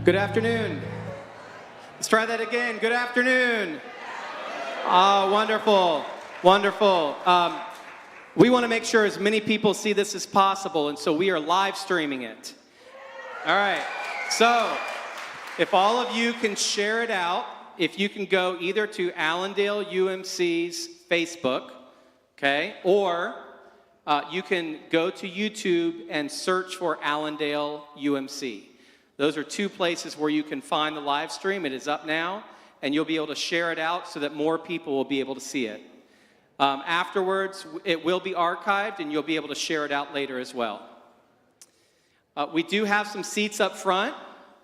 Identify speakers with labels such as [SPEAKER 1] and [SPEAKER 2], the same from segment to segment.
[SPEAKER 1] Good afternoon. Let's try that again. Good afternoon. Oh, wonderful. Wonderful. We want to make sure as many people see this as possible, and so we are live streaming it. All right. So if all of you can share it out, if you can go either to Allendale UMC's Facebook, okay, or you can go to YouTube and search for Allendale UMC. Those are two places where you can find the live stream. It is up now, and you'll be able to share it out so that more people will be able to see it. Afterwards, it will be archived, and you'll be able to share it out later as well. We do have some seats up front.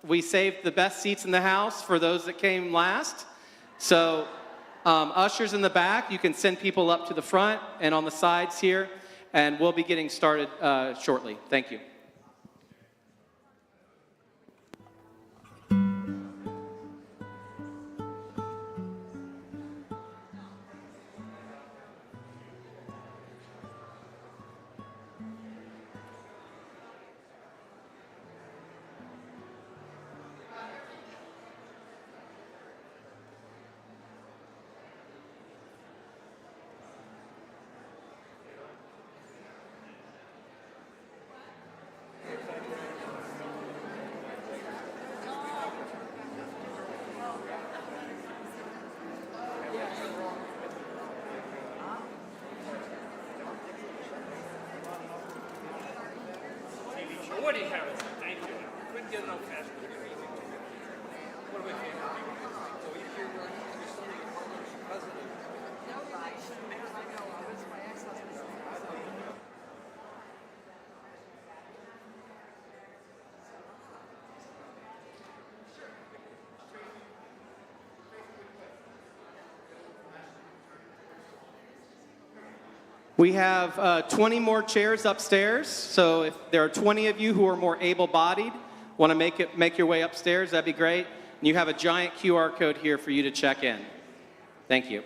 [SPEAKER 1] We saved the best seats in the house for those that came last. So ushers in the back, you can send people up to the front and on the sides here, and we'll be getting started shortly. Thank you.
[SPEAKER 2] What do you have? Thank you. Couldn't get enough faster. What do we think? So you hear where you're studying president? No, I know. I was my ex-husband's.
[SPEAKER 1] We have 20 more chairs upstairs, so if there are 20 of you who are more able-bodied, want to make your way upstairs, that'd be great. And you have a giant QR code here for you to check in. Thank you.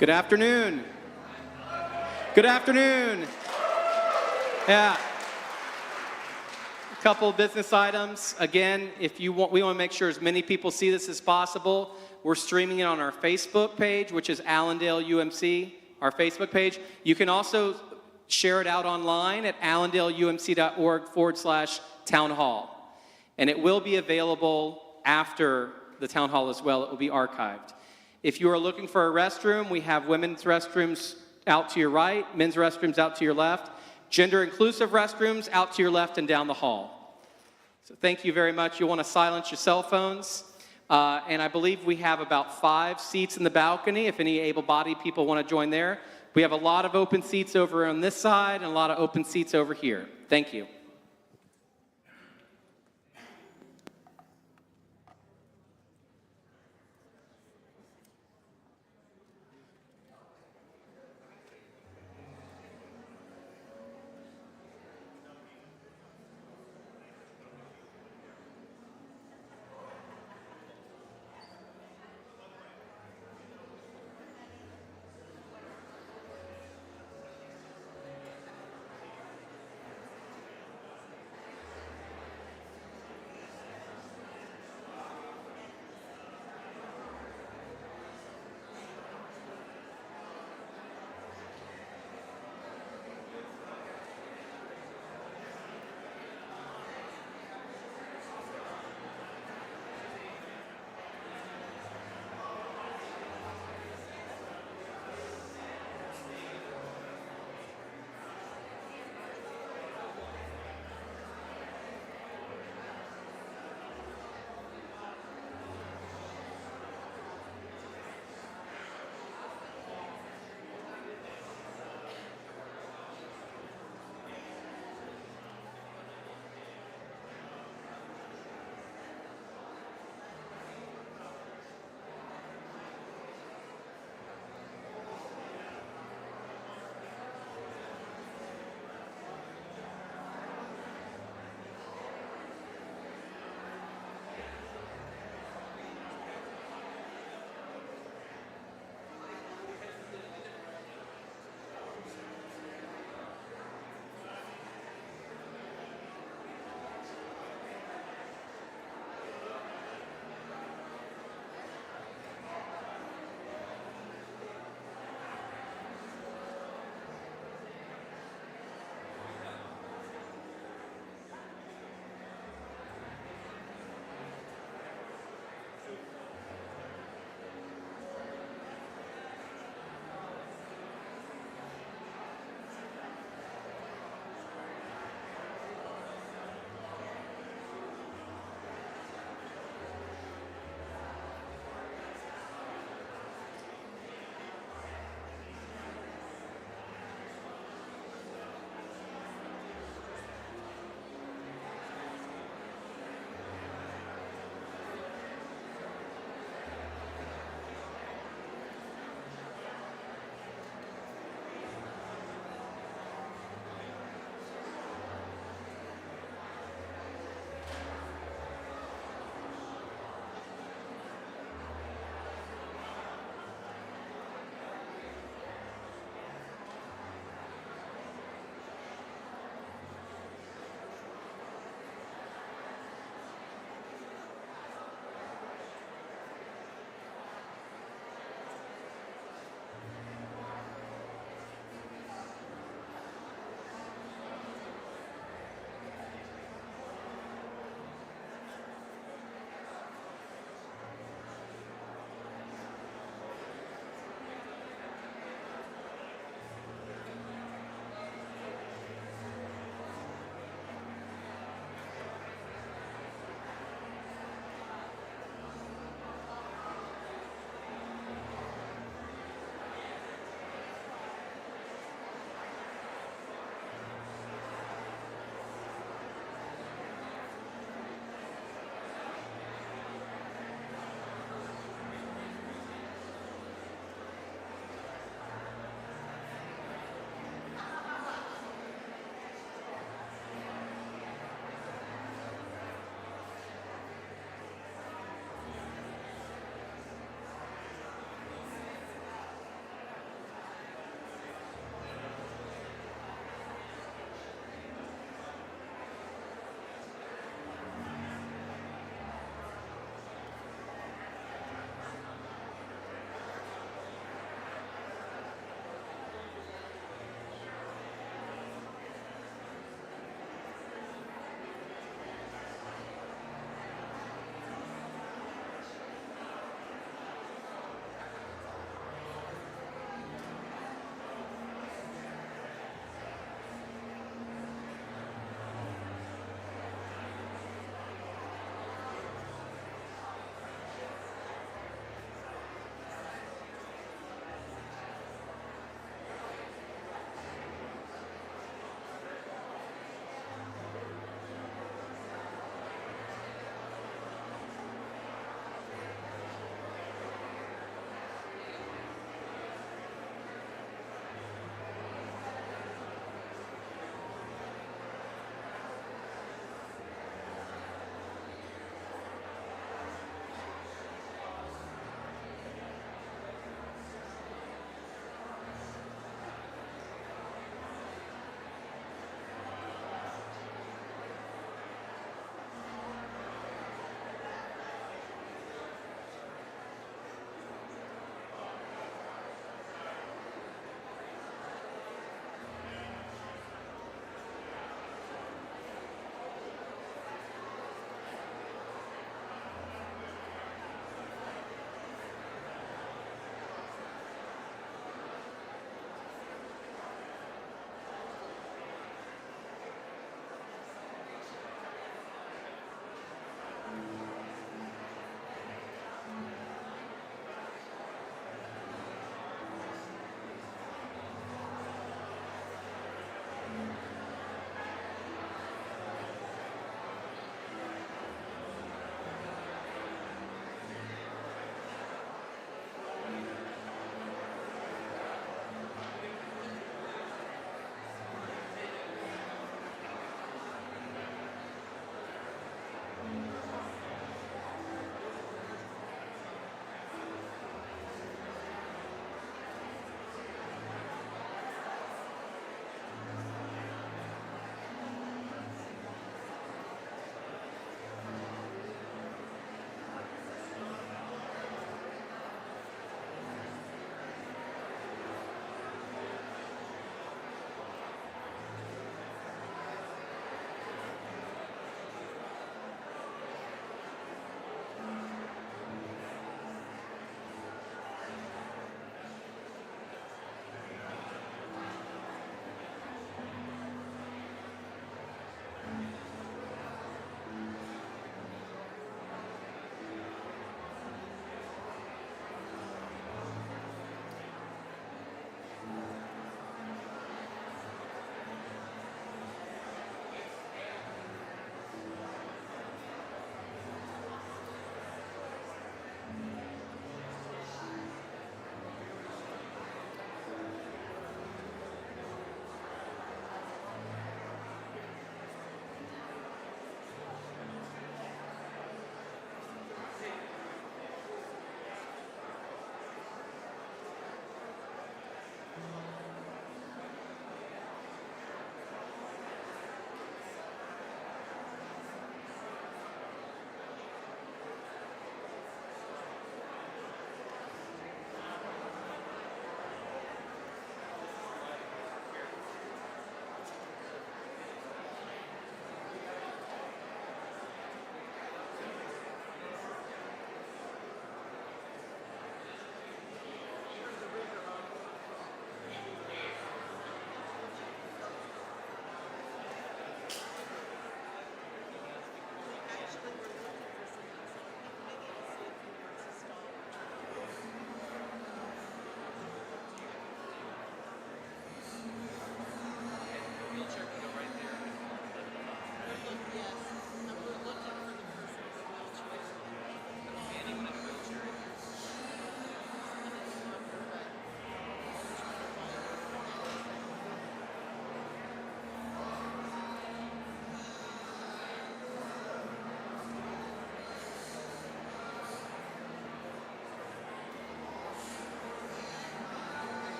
[SPEAKER 1] Good afternoon. Good afternoon. Yeah. A couple of business items. Again, if you want, we want to make sure as many people see this as possible. We're streaming it on our Facebook page, which is Allendale UMC, our Facebook page. You can also share it out online at allendaleumc.org/town hall. And it will be available after the town hall as well. It will be archived. If you are looking for a restroom, we have women's restrooms out to your right, men's restrooms out to your left, gender-inclusive restrooms out to your left and down the hall. So thank you very much. You'll want to silence your cell phones. And I believe we have about 5 seats in the balcony if any able-bodied people want to join there. We have a lot of open seats over on this side and a lot of open seats over here. Thank you.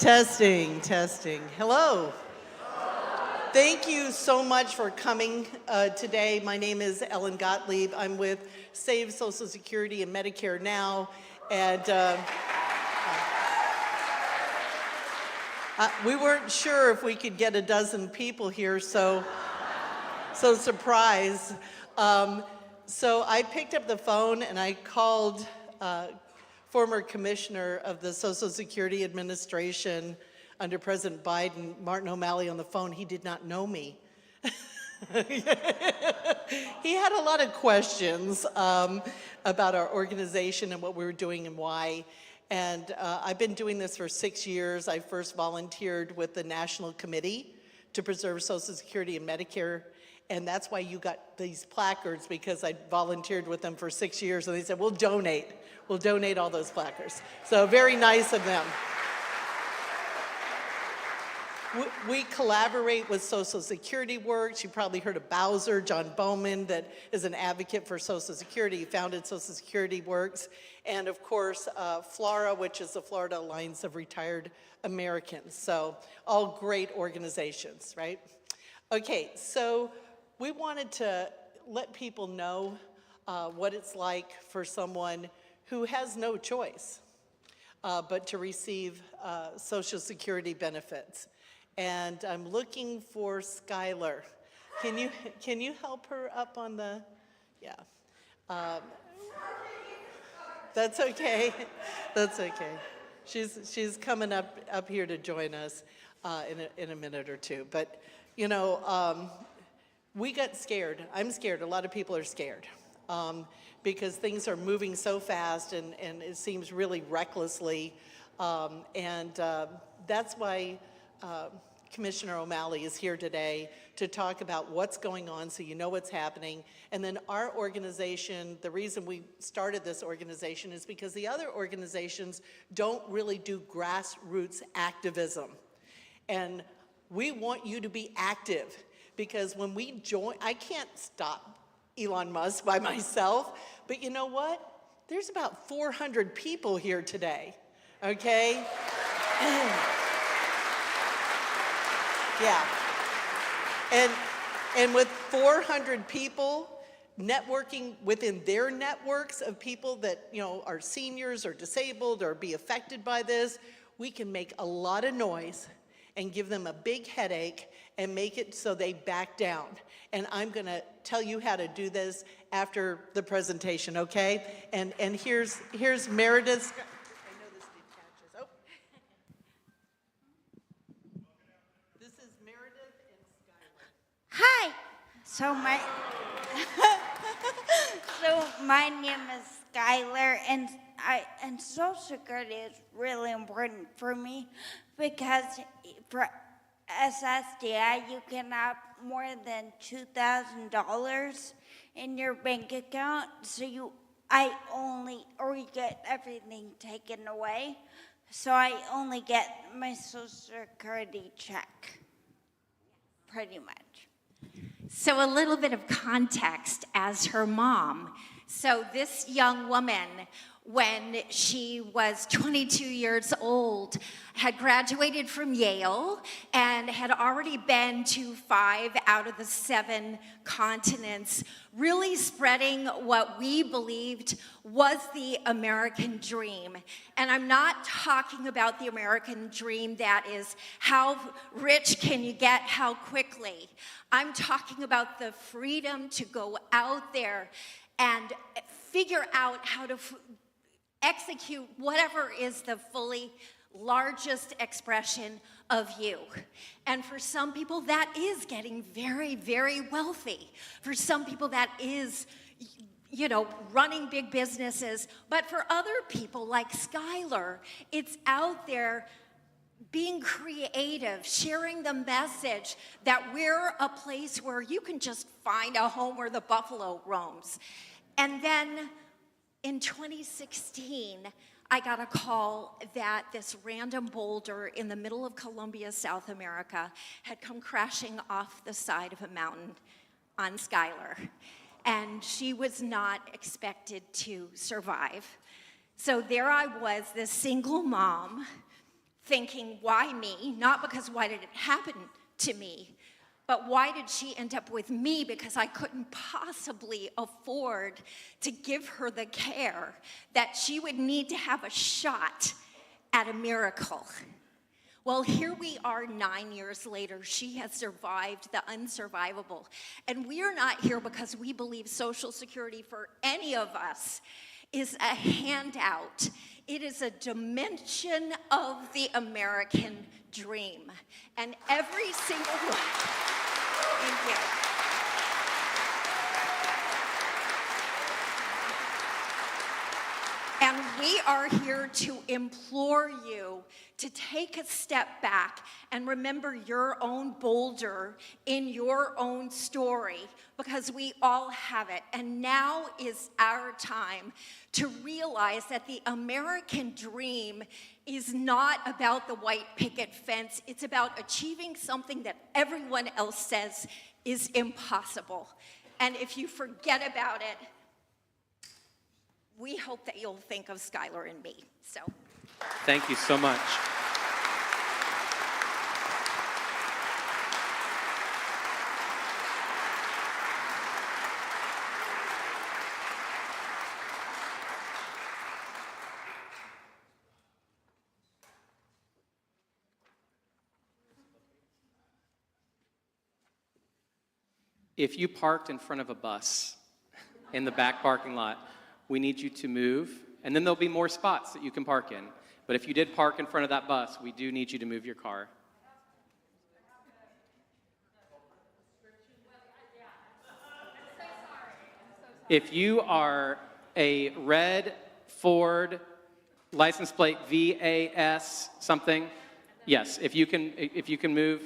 [SPEAKER 3] Testing, testing. Hello. Thank you so much for coming today. My name is Ellen Gottlieb. I'm with Save Social Security and Medicare Now. And we weren't sure if we could get a dozen people here, so surprise. So I picked up the phone and I called former commissioner of the Social Security Administration under President Biden, Martin O'Malley, on the phone. He did not know me. He had a lot of questions about our organization and what we were doing and why. And I've been doing this for 6 years. I first volunteered with the National Committee to Preserve Social Security and Medicare. And that's why you got these placards, because I volunteered with them for 6 years. And they said, we'll donate all those placards. So very nice of them. We collaborate with Social Security Works. You probably heard of Bowser, John Bowman, that is an advocate for Social Security. He founded Social Security Works. And of course, FLARA, which is the Florida Alliance of Retired Americans. So all great organizations, right? Okay, so we wanted to let people know what it's like for someone who has no choice but to receive Social Security benefits. And I'm looking for Skylar. Can you help her up on the, yeah. That's okay. That's okay. She's coming up here to join us in a minute or two. But you know, we got scared. I'm scared. A lot of people are scared because things are moving so fast and it seems really recklessly. That's why Commissioner O'Malley is here today to talk about what's going on so you know what's happening. And then our organization, the reason we started this organization is because the other organizations don't really do grassroots activism. And we want you to be active, because when we join, I can't stop Elon Musk by myself, but you know what? There's about 400 people here today, okay? Yeah. And with 400 people networking within their networks of people that, you know, are seniors or disabled or be affected by this, we can make a lot of noise and give them a big headache and make it so they back down. And I'm gonna tell you how to do this after the presentation, okay? And here's Meredith. I know this detaches. Oh. This is Meredith and Skylar.
[SPEAKER 4] Hi. So my name is Skylar, and Social Security is really important for me because for SSDI you can have more than $2,000 in your bank account, so you get everything taken away. So I only get my Social Security check, pretty much.
[SPEAKER 5] So a little bit of context as her mom. So this young woman, when she was 22 years old, had graduated from Yale and had already been to 5 out of the 7 continents, really spreading what we believed was the American dream. And I'm not talking about the American dream that is how rich can you get, how quickly. I'm talking about the freedom to go out there and figure out how to execute whatever is the fully largest expression of you. And for some people, that is getting very, very wealthy. For some people, that is, you know, running big businesses. But for other people, like Skylar, it's out there being creative, sharing the message that we're a place where you can just find a home where the buffalo roams. And then in 2016, I got a call that this random boulder in the middle of Colombia, South America, had come crashing off the side of a mountain on Skylar. And she was not expected to survive. So there I was, this single mom, thinking, why me? Not because why did it happen to me, but why did she end up with me? Because I couldn't possibly afford to give her the care that she would need to have a shot at a miracle. Well, here we are 9 years later. She has survived the unsurvivable. And we are not here because we believe Social Security for any of us is a handout. It is a dimension of the American dream. And every single one. Thank you. And we are here to implore you to take a step back and remember your own boulder in your own story, because we all have it. And now is our time to realize that the American dream is not about the white picket fence. It's about achieving something that everyone else says is impossible. And if you forget about it, we hope that you'll think of Skylar and me. So,
[SPEAKER 1] Thank you so much. If you parked in front of a bus in the back parking lot, we need you to move, and then there'll be more spots that you can park in. But if you did park in front of that bus, we do need you to move your car. If you are a red Ford license plate VAS something, yes, if you can move.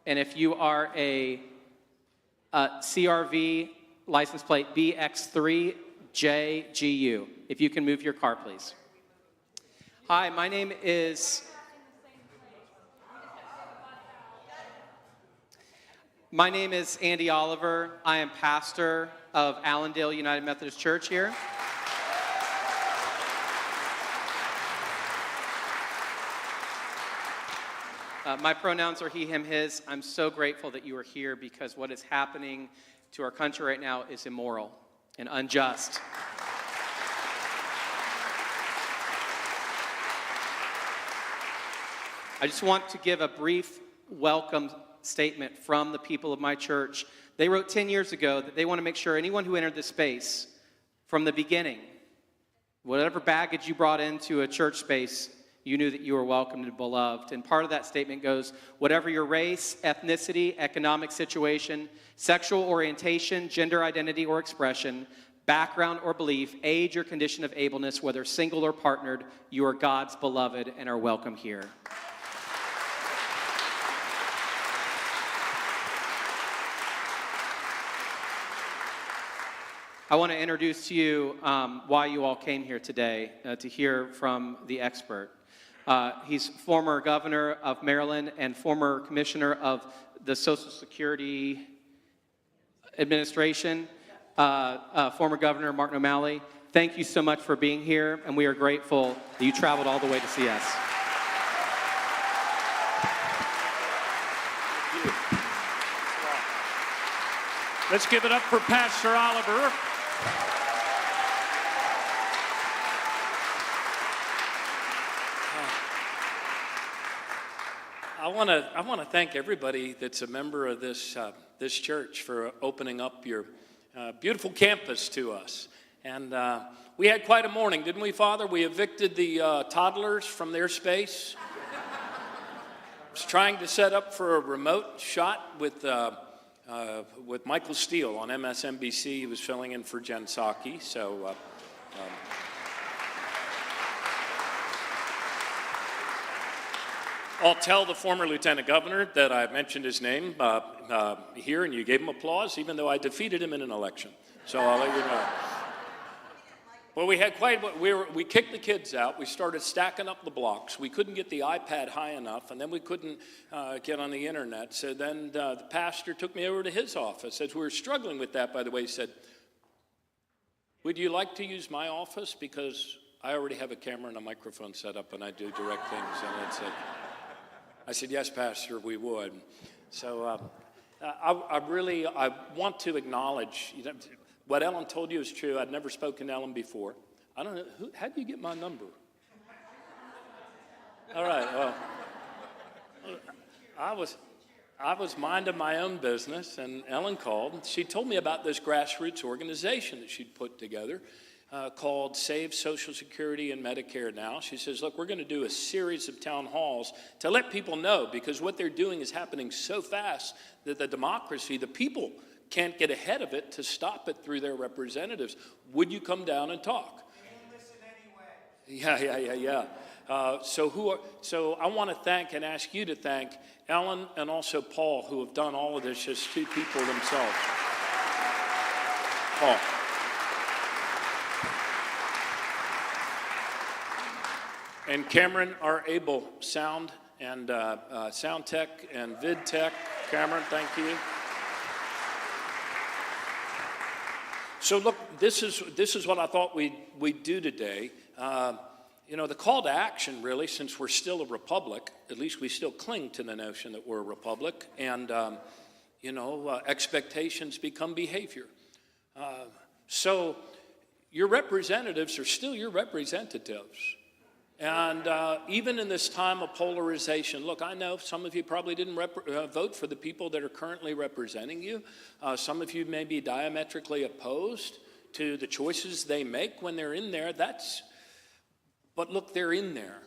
[SPEAKER 1] And if you are a CRV license plate BX3JGU, if you can move your car, please. Hi, my name is Andy Oliver. I am pastor of Allendale United Methodist Church here. My pronouns are he, him, his. I'm so grateful that you are here because what is happening to our country right now is immoral and unjust. I just want to give a brief welcome statement from the people of my church. They wrote 10 years ago that they want to make sure anyone who entered this space from the beginning, whatever baggage you brought into a church space, you knew that you were welcomed and beloved. And part of that statement goes, whatever your race, ethnicity, economic situation, sexual orientation, gender identity or expression, background or belief, age or condition of ableness, whether single or partnered, you are God's beloved and are welcome here. I want to introduce to you why you all came here today, to hear from the expert. He's former governor of Maryland and former commissioner of the Social Security Administration, former Governor Martin O'Malley. Thank you so much for being here, and we are grateful that you traveled all the way to see us.
[SPEAKER 2] Let's give it up for Pastor Oliver. I want to thank everybody that's a member of this church for opening up your beautiful campus to us. And we had quite a morning, didn't we, Father? We evicted the toddlers from their space. I was trying to set up for a remote shot with Michael Steele on MSNBC. He was filling in for Jen Psaki. So. I'll tell the former lieutenant governor that I mentioned his name here, and you gave him applause, even though I defeated him in an election. So I'll let you know. Well, we had we kicked the kids out. We started stacking up the blocks. We couldn't get the iPad high enough, and then we couldn't get on the internet. So then the pastor took me over to his office. As we were struggling with that, by the way, he said, "Would you like to use my office? Because I already have a camera and a microphone set up, and I do direct things. And I said, yes, Pastor, we would. So I want to acknowledge, what Ellen told you is true. I'd never spoken to Ellen before. I don't know, how do you get my number? All right, well, I was minding my own business, and Ellen called. She told me about this grassroots organization that she'd put together called Save Social Security and Medicare Now. She says, look, we're going to do a series of town halls to let people know, because what they're doing is happening so fast that the democracy, the people, can't get ahead of it to stop it through their representatives. Would you come down and talk? Yeah. So I want to thank and ask you to thank Ellen and also Paul, who have done all of this as two people themselves. Paul. And Cameron, our able sound and sound tech and vid tech. Cameron, thank you. So look, this is what I thought we'd do today. The call to action, really, since we're still a republic, at least we still cling to the notion that we're a republic, and, expectations become behavior. So your representatives are still your representatives. And even in this time of polarization, look, I know some of you probably didn't vote for the people that are currently representing you. Some of you may be diametrically opposed to the choices they make when they're in there. But look, they're in there.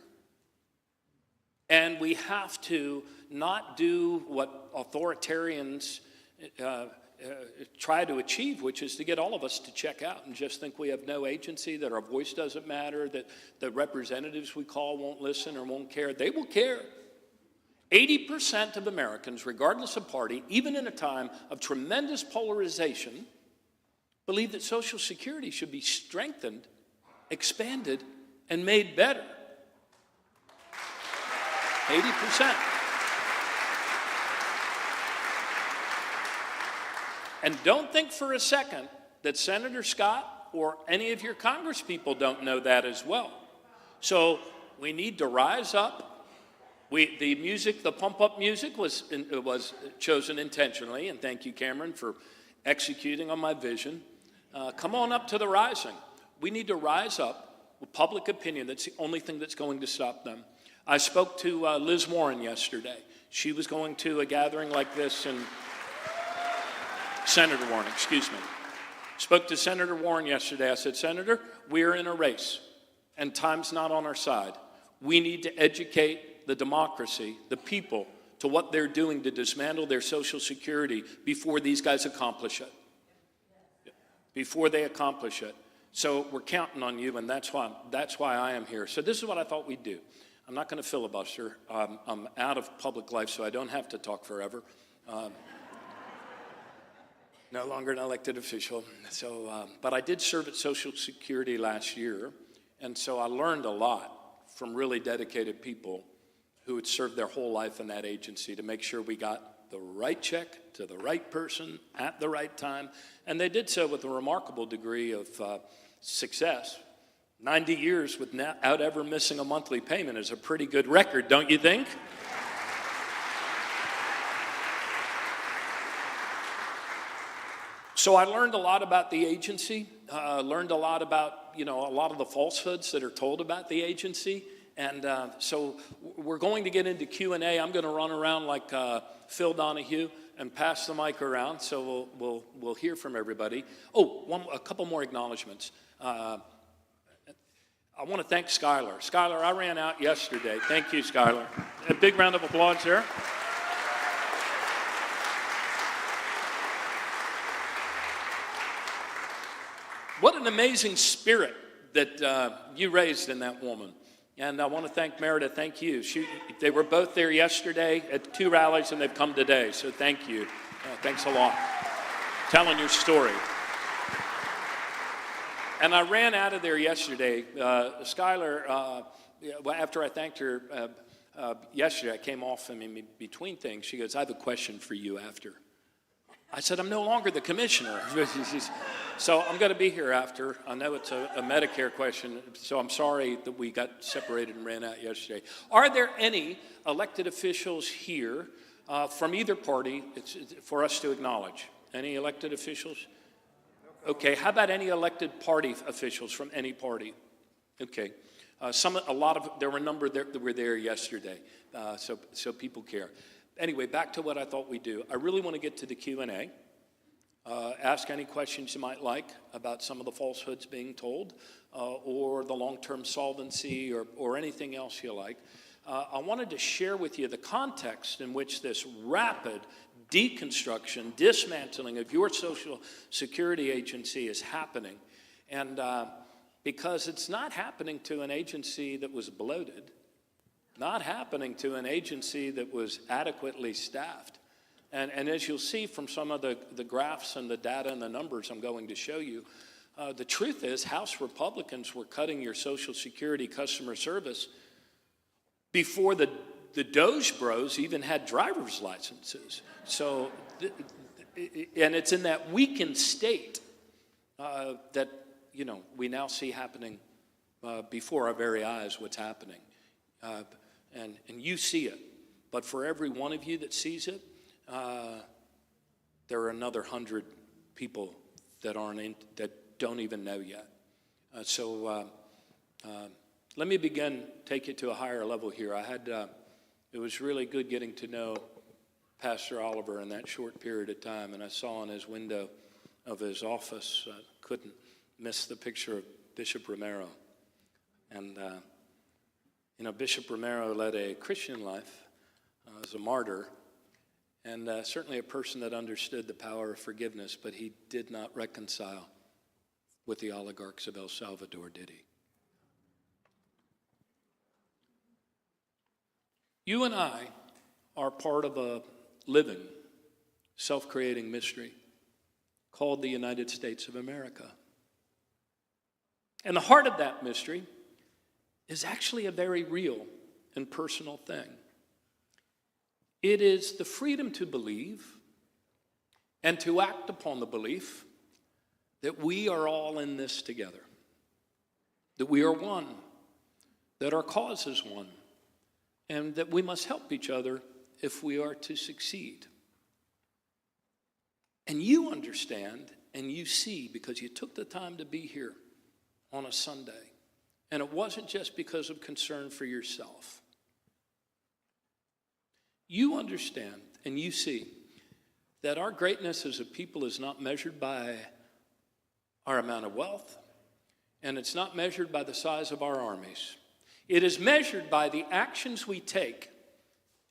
[SPEAKER 2] And we have to not do what authoritarians try to achieve, which is to get all of us to check out and just think we have no agency, that our voice doesn't matter, that the representatives we call won't listen or won't care. They will care. 80% of Americans, regardless of party, even in a time of tremendous polarization, believe that Social Security should be strengthened, expanded, and made better. 80%. And don't think for a second that Senator Scott or any of your congresspeople don't know that as well. So we need to rise up. The pump-up music was chosen intentionally, and thank you, Cameron, for executing on my vision. Come on up to the rising. We need to rise up with public opinion. That's the only thing that's going to stop them. I spoke to Liz Warren yesterday. She was going to a gathering like this, and Senator Warren, excuse me. Spoke to Senator Warren yesterday. I said, Senator, we're in a race, and time's not on our side. We need to educate the democracy, the people, to what they're doing to dismantle their Social Security before these guys accomplish it. Before they accomplish it. So we're counting on you, and that's why I am here. So this is what I thought we'd do. I'm not going to filibuster. I'm out of public life, so I don't have to talk forever. No longer an elected official. So, but I did serve at Social Security last year, and so I learned a lot from really dedicated people who had served their whole life in that agency to make sure we got the right check to the right person at the right time. And they did so with a remarkable degree of success. 90 years without ever missing a monthly payment is a pretty good record, don't you think? So I learned a lot about the agency, learned a lot about, a lot of the falsehoods that are told about the agency. And so we're going to get into Q&A. I'm going to run around like Phil Donahue and pass the mic around, so we'll hear from everybody. Oh, a couple more acknowledgments. I want to thank Skylar. Skylar, I ran out yesterday. Thank you, Skylar. A big round of applause there. What an amazing spirit that you raised in that woman. And I want to thank Meredith. Thank you. They were both there yesterday at 2 rallies, and they've come today. So thank you. Thanks a lot. Telling your story. And I ran out of there yesterday. Skylar, after I thanked her yesterday, I came off in between things. She goes, I have a question for you after. I said, I'm no longer the commissioner. So I'm going to be here after. I know it's a Medicare question, so I'm sorry that we got separated and ran out yesterday. Are there any elected officials here from either party for us to acknowledge? Any elected officials? Okay, how about any elected party officials from any party? Okay, there were a number that were there yesterday, so people care. Anyway, back to what I thought we'd do. I really want to get to the Q&A. Ask any questions you might like about some of the falsehoods being told, or the long-term solvency, or anything else you like. I wanted to share with you the context in which this rapid deconstruction, dismantling of your Social Security agency is happening. And because it's not happening to an agency that was bloated, not happening to an agency that was adequately staffed. And as you'll see from some of the graphs and the data and the numbers I'm going to show you, the truth is House Republicans were cutting your Social Security customer service before the DOGE bros even had driver's licenses. So, and it's in that weakened state that, we now see happening before our very eyes what's happening. And you see it. But for every one of you that sees it, there are another 100 people that don't even know yet. So let me take it to a higher level here. It was really good getting to know Pastor Oliver in that short period of time, and I saw in his window of his office, couldn't miss the picture of Bishop Romero. And Bishop Romero led a Christian life as a martyr, and certainly a person that understood the power of forgiveness, but he did not reconcile with the oligarchs of El Salvador, did he? You and I are part of a living, self-creating mystery called the United States of America. And the heart of that mystery is actually a very real and personal thing. It is the freedom to believe and to act upon the belief that we are all in this together, that we are one, that our cause is one, and that we must help each other if we are to succeed. And you understand and you see because you took the time to be here on a Sunday. And it wasn't just because of concern for yourself. You understand and you see that our greatness as a people is not measured by our amount of wealth, and it's not measured by the size of our armies. It is measured by the actions we take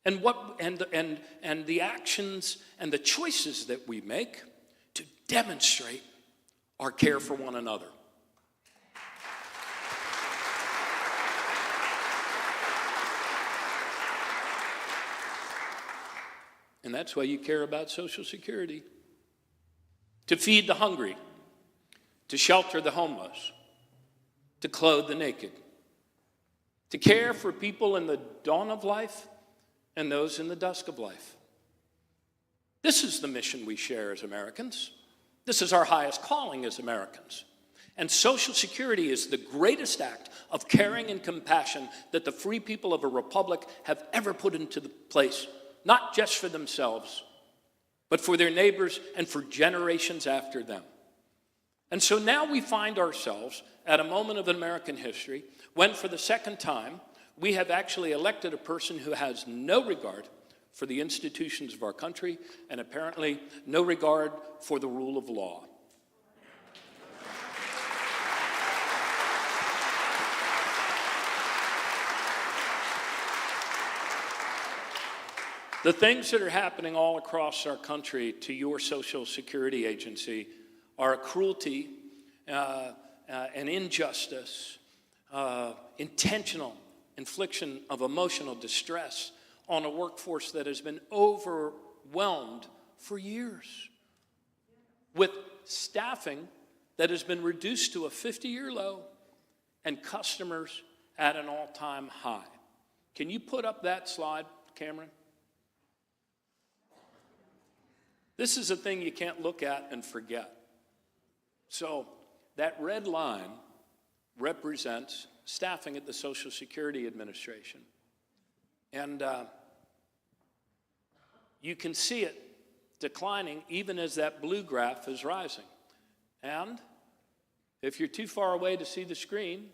[SPEAKER 2] and the actions and the choices that we make to demonstrate our care for one another. And that's why you care about Social Security. To feed the hungry, to shelter the homeless, to clothe the naked, to care for people in the dawn of life and those in the dusk of life. This is the mission we share as Americans. This is our highest calling as Americans. And Social Security is the greatest act of caring and compassion that the free people of a republic have ever put into the place, not just for themselves, but for their neighbors and for generations after them. And so now we find ourselves at a moment of American history when, for the second time, we have actually elected a person who has no regard for the institutions of our country and apparently no regard for the rule of law. The things that are happening all across our country to your Social Security agency are a cruelty, an injustice, intentional infliction of emotional distress on a workforce that has been overwhelmed for years, with staffing that has been reduced to a 50-year low and customers at an all-time high. Can you put up that slide, Cameron?
[SPEAKER 6] This is a thing you can't look at and forget. So that red line represents staffing at the Social Security Administration. And you can see it declining even as that blue graph is rising. And if you're too far away to see the screen,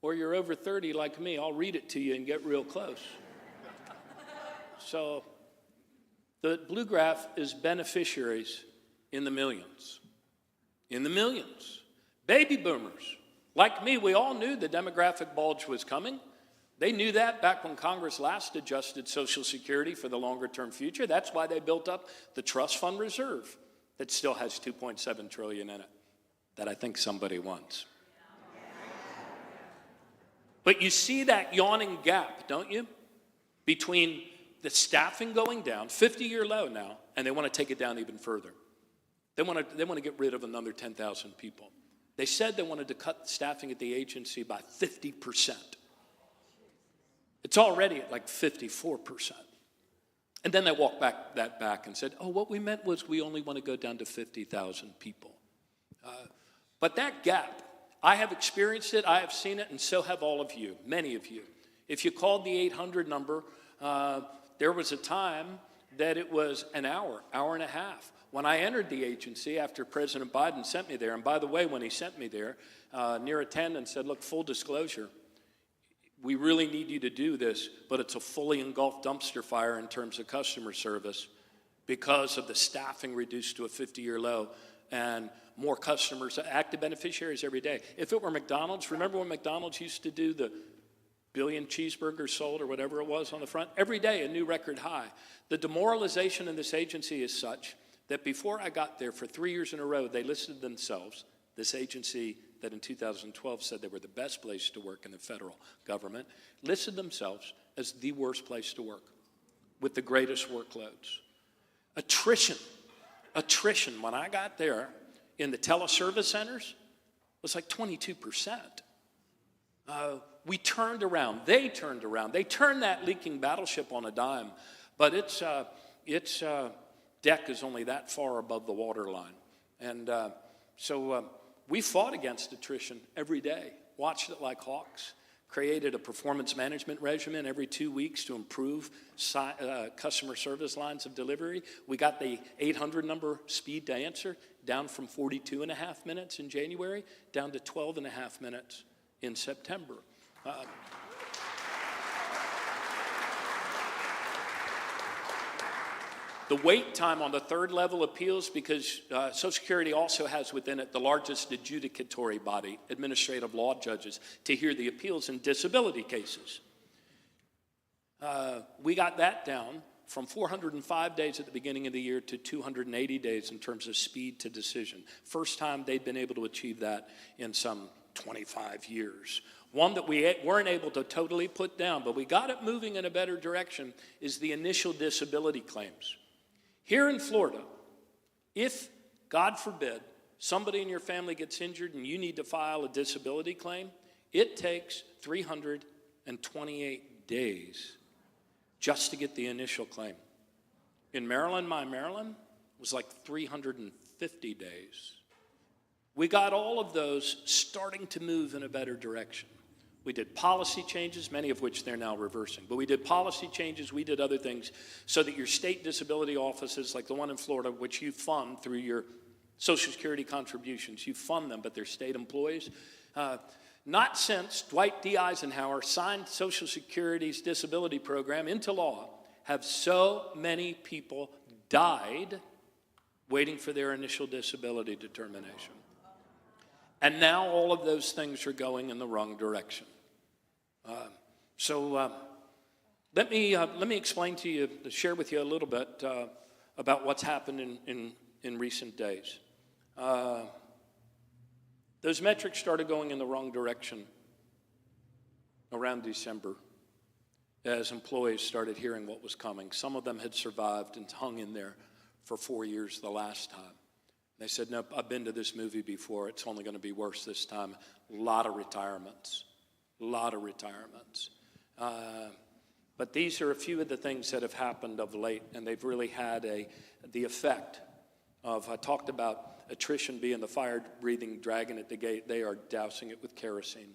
[SPEAKER 6] or you're over 30 like me, I'll read it to you and get real close. So the blue graph is beneficiaries in the millions. In the millions. Baby boomers. Like me, we all knew the demographic bulge was coming. They knew that back when Congress last adjusted Social Security for the longer-term future. That's why they built up the trust fund reserve that still has $2.7 trillion in it, that I think somebody wants. But you see that yawning gap, don't you? Between the staffing going down, 50-year low now, and they want to take it down even further. They want to get rid of another 10,000 people. They said they wanted to cut staffing at the agency by 50%. It's already at like 54%. And then they walked that back and said, oh, what we meant was we only want to go down to 50,000 people. But that gap, I have experienced it, I have seen it, and so have all of you, many of you. If you called the 800 number, there was a time that it was an hour and a half. When I entered the agency after President Biden sent me there, and by the way, when he sent me there, near attendance said, look, full disclosure, we really need you to do this, but it's a fully engulfed dumpster fire in terms of customer service because of the staffing reduced to a 50-year low and more customers, active beneficiaries every day. If it were McDonald's, remember when McDonald's used to do the billion cheeseburgers sold or whatever it was on the front? Every day a new record high. The demoralization in this agency is such that before I got there for 3 years in a row, they listed themselves, this agency that in 2012 said they were the best place to work in the federal government, listed themselves as the worst place to work with the greatest workloads. Attrition, when I got there in the teleservice centers, was like 22%. We turned around, they turned that leaking battleship on a dime, but its deck is only that far above the waterline. And so we fought against attrition every day, watched it like hawks, created a performance management regimen every 2 weeks to improve customer service lines of delivery. We got the 800 number speed to answer down from 42.5 minutes in January down to 12.5 minutes in September. The wait time on the third level appeals, because Social Security also has within it the largest adjudicatory body, administrative law judges, to hear the appeals in disability cases. We got that down from 405 days at the beginning of the year to 280 days in terms of speed to decision. First time they'd been able to achieve that in some 25 years. One that we weren't able to totally put down, but we got it moving in a better direction, is the initial disability claims. Here in Florida, if, God forbid, somebody in your family gets injured and you need to file a disability claim, it takes 328 days just to get the initial claim. In Maryland, Maryland, it was like 350 days. We got all of those starting to move in a better direction. We did policy changes, many of which they're now reversing. But we did policy changes, we did other things, so that your state disability offices, like the one in Florida, which you fund through your Social Security contributions, you fund them, but they're state employees. Not since Dwight D. Eisenhower signed Social Security's disability program into law have so many people died waiting for their initial disability determination. And now all of those things are going in the wrong direction. Let me explain to you, share with you a little bit about what's happened in recent days. Those metrics started going in the wrong direction around December as employees started hearing what was coming. Some of them had survived and hung in there for 4 years the last time. They said, nope, I've been to this movie before. It's only going to be worse this time. A lot of retirements. But these are a few of the things that have happened of late, and they've really had the effect I talked about attrition being the fire-breathing dragon at the gate. They are dousing it with kerosene,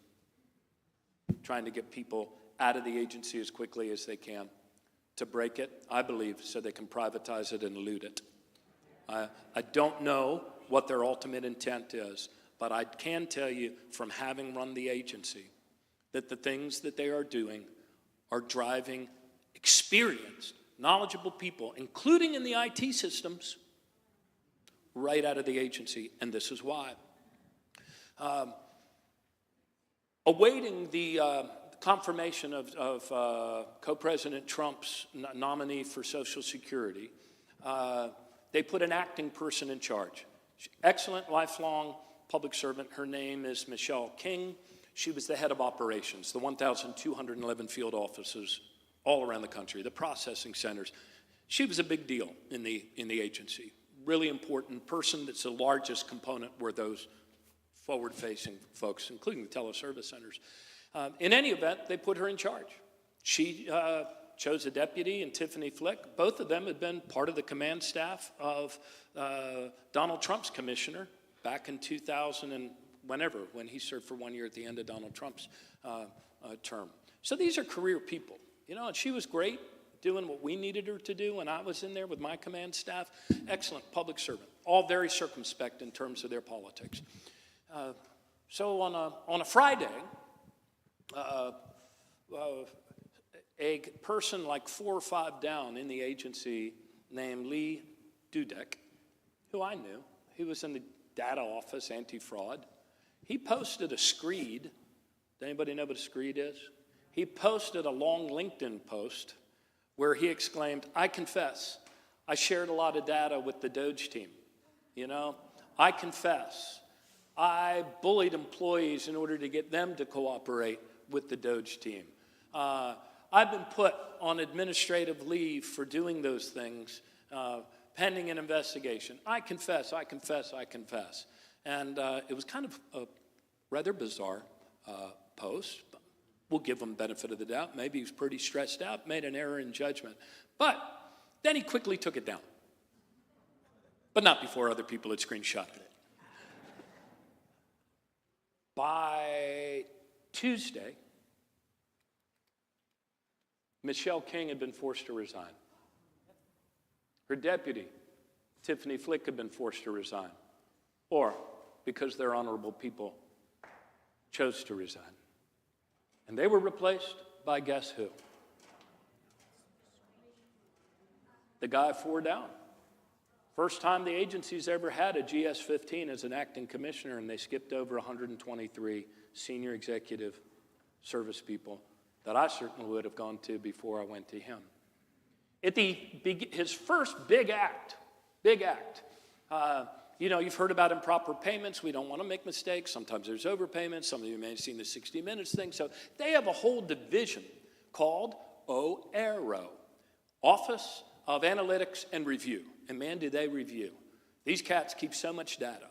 [SPEAKER 6] trying to get people out of the agency as quickly as they can. To break it, I believe, so they can privatize it and loot it. I don't know what their ultimate intent is, but I can tell you from having run the agency that the things that they are doing are driving experienced, knowledgeable people, including in the IT systems, right out of the agency, and this is why. Awaiting the confirmation of co-president Trump's nominee for Social Security, they put an acting person in charge. Excellent, lifelong public servant. Her name is Michelle King. She was the head of operations, the 1,211 field offices all around the country, the processing centers. She was a big deal in the agency. Really important person. That's the largest component were those forward-facing folks, including the teleservice centers. In any event, they put her in charge. She chose a deputy, and Tiffany Flick. Both of them had been part of the command staff of Donald Trump's commissioner back in 2000 and when he served for 1 year at the end of Donald Trump's term. So these are career people, you know, and she was great doing what we needed her to do when I was in there with my command staff. Excellent public servant, all very circumspect in terms of their politics. So on a Friday, a person like 4 or 5 down in the agency named Lee Dudek, who I knew, he was in the data office, anti-fraud. He posted a screed. Does anybody know what a screed is? He posted a long LinkedIn post where he exclaimed, "I confess, I shared a lot of data with the DOGE team. You know, I confess, I bullied employees in order to get them to cooperate with the DOGE team. I've been put on administrative leave for doing those things, pending an investigation. I confess, I confess, I confess." And it was kind of a rather bizarre post. We'll give him benefit of the doubt. Maybe he was pretty stressed out, made an error in judgment. But then he quickly took it down. But not before other people had screenshotted it. By Tuesday, Michelle King had been forced to resign. Her deputy, Tiffany Flick, had been forced to resign. Or, because they're honorable people, chose to resign. And they were replaced by guess who? The guy 4 down. First time the agency's ever had a GS-15 as an acting commissioner, and they skipped over 123 senior executive service people that I certainly would have gone to before I went to him. At his first big act, you know, you've heard about improper payments. We don't want to make mistakes. Sometimes there's overpayments. Some of you may have seen the 60 Minutes thing. So they have a whole division called OARO, Office of Analytics and Review. And man, do they review. These cats keep so much data.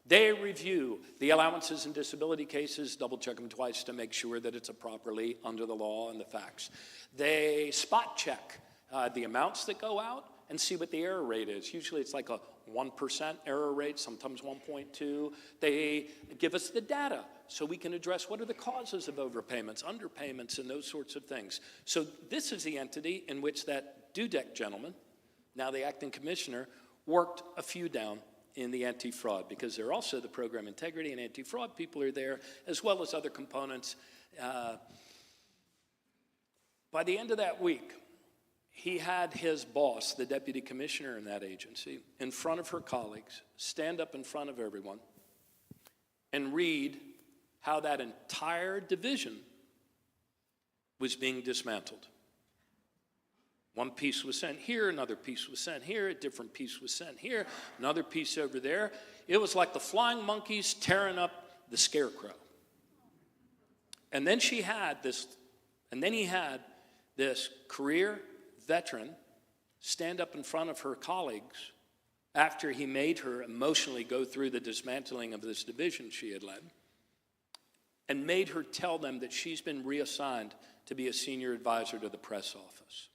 [SPEAKER 6] They review the allowances and disability cases, double check them twice to make sure that it's properly under the law and the facts. They spot check the amounts that go out and see what the error rate is. Usually it's like a 1% error rate, sometimes 1.2. They give us the data so we can address what are the causes of overpayments, underpayments, and those sorts of things. So this is the entity in which that Dudek gentleman, now the acting commissioner, worked a few down in the anti-fraud, because they're also the program integrity and anti-fraud people are there, as well as other components. By the end of that week, he had his boss, the deputy commissioner in that agency, in front of her colleagues, stand up in front of everyone and read how that entire division was being dismantled. One piece was sent here, another piece was sent here, a different piece was sent here, another piece over there. It was like the flying monkeys tearing up the scarecrow. And then he had this career veteran stand up in front of her colleagues after he made her emotionally go through the dismantling of this division she had led, and made her tell them that she's been reassigned to be a senior advisor to the press office.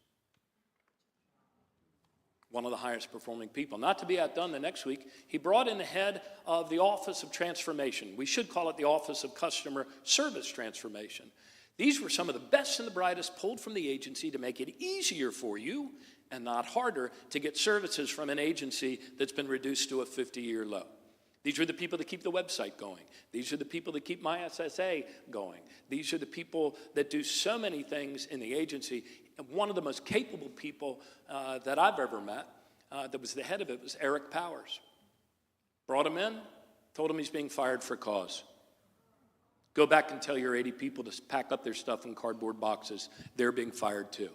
[SPEAKER 6] one of the highest performing people. Not to be outdone, the next week, he brought in the head of the Office of Transformation. We should call it the Office of Customer Service Transformation. These were some of the best and the brightest pulled from the agency to make it easier for you and not harder to get services from an agency that's been reduced to a 50-year low. These are the people that keep the website going. These are the people that keep my SSA going. These are the people that do so many things in the agency. And one of the most capable people that I've ever met, that was the head of it, was Eric Powers. Brought him in, told him he's being fired for cause. Go back and tell your 80 people to pack up their stuff in cardboard boxes. They're being fired too.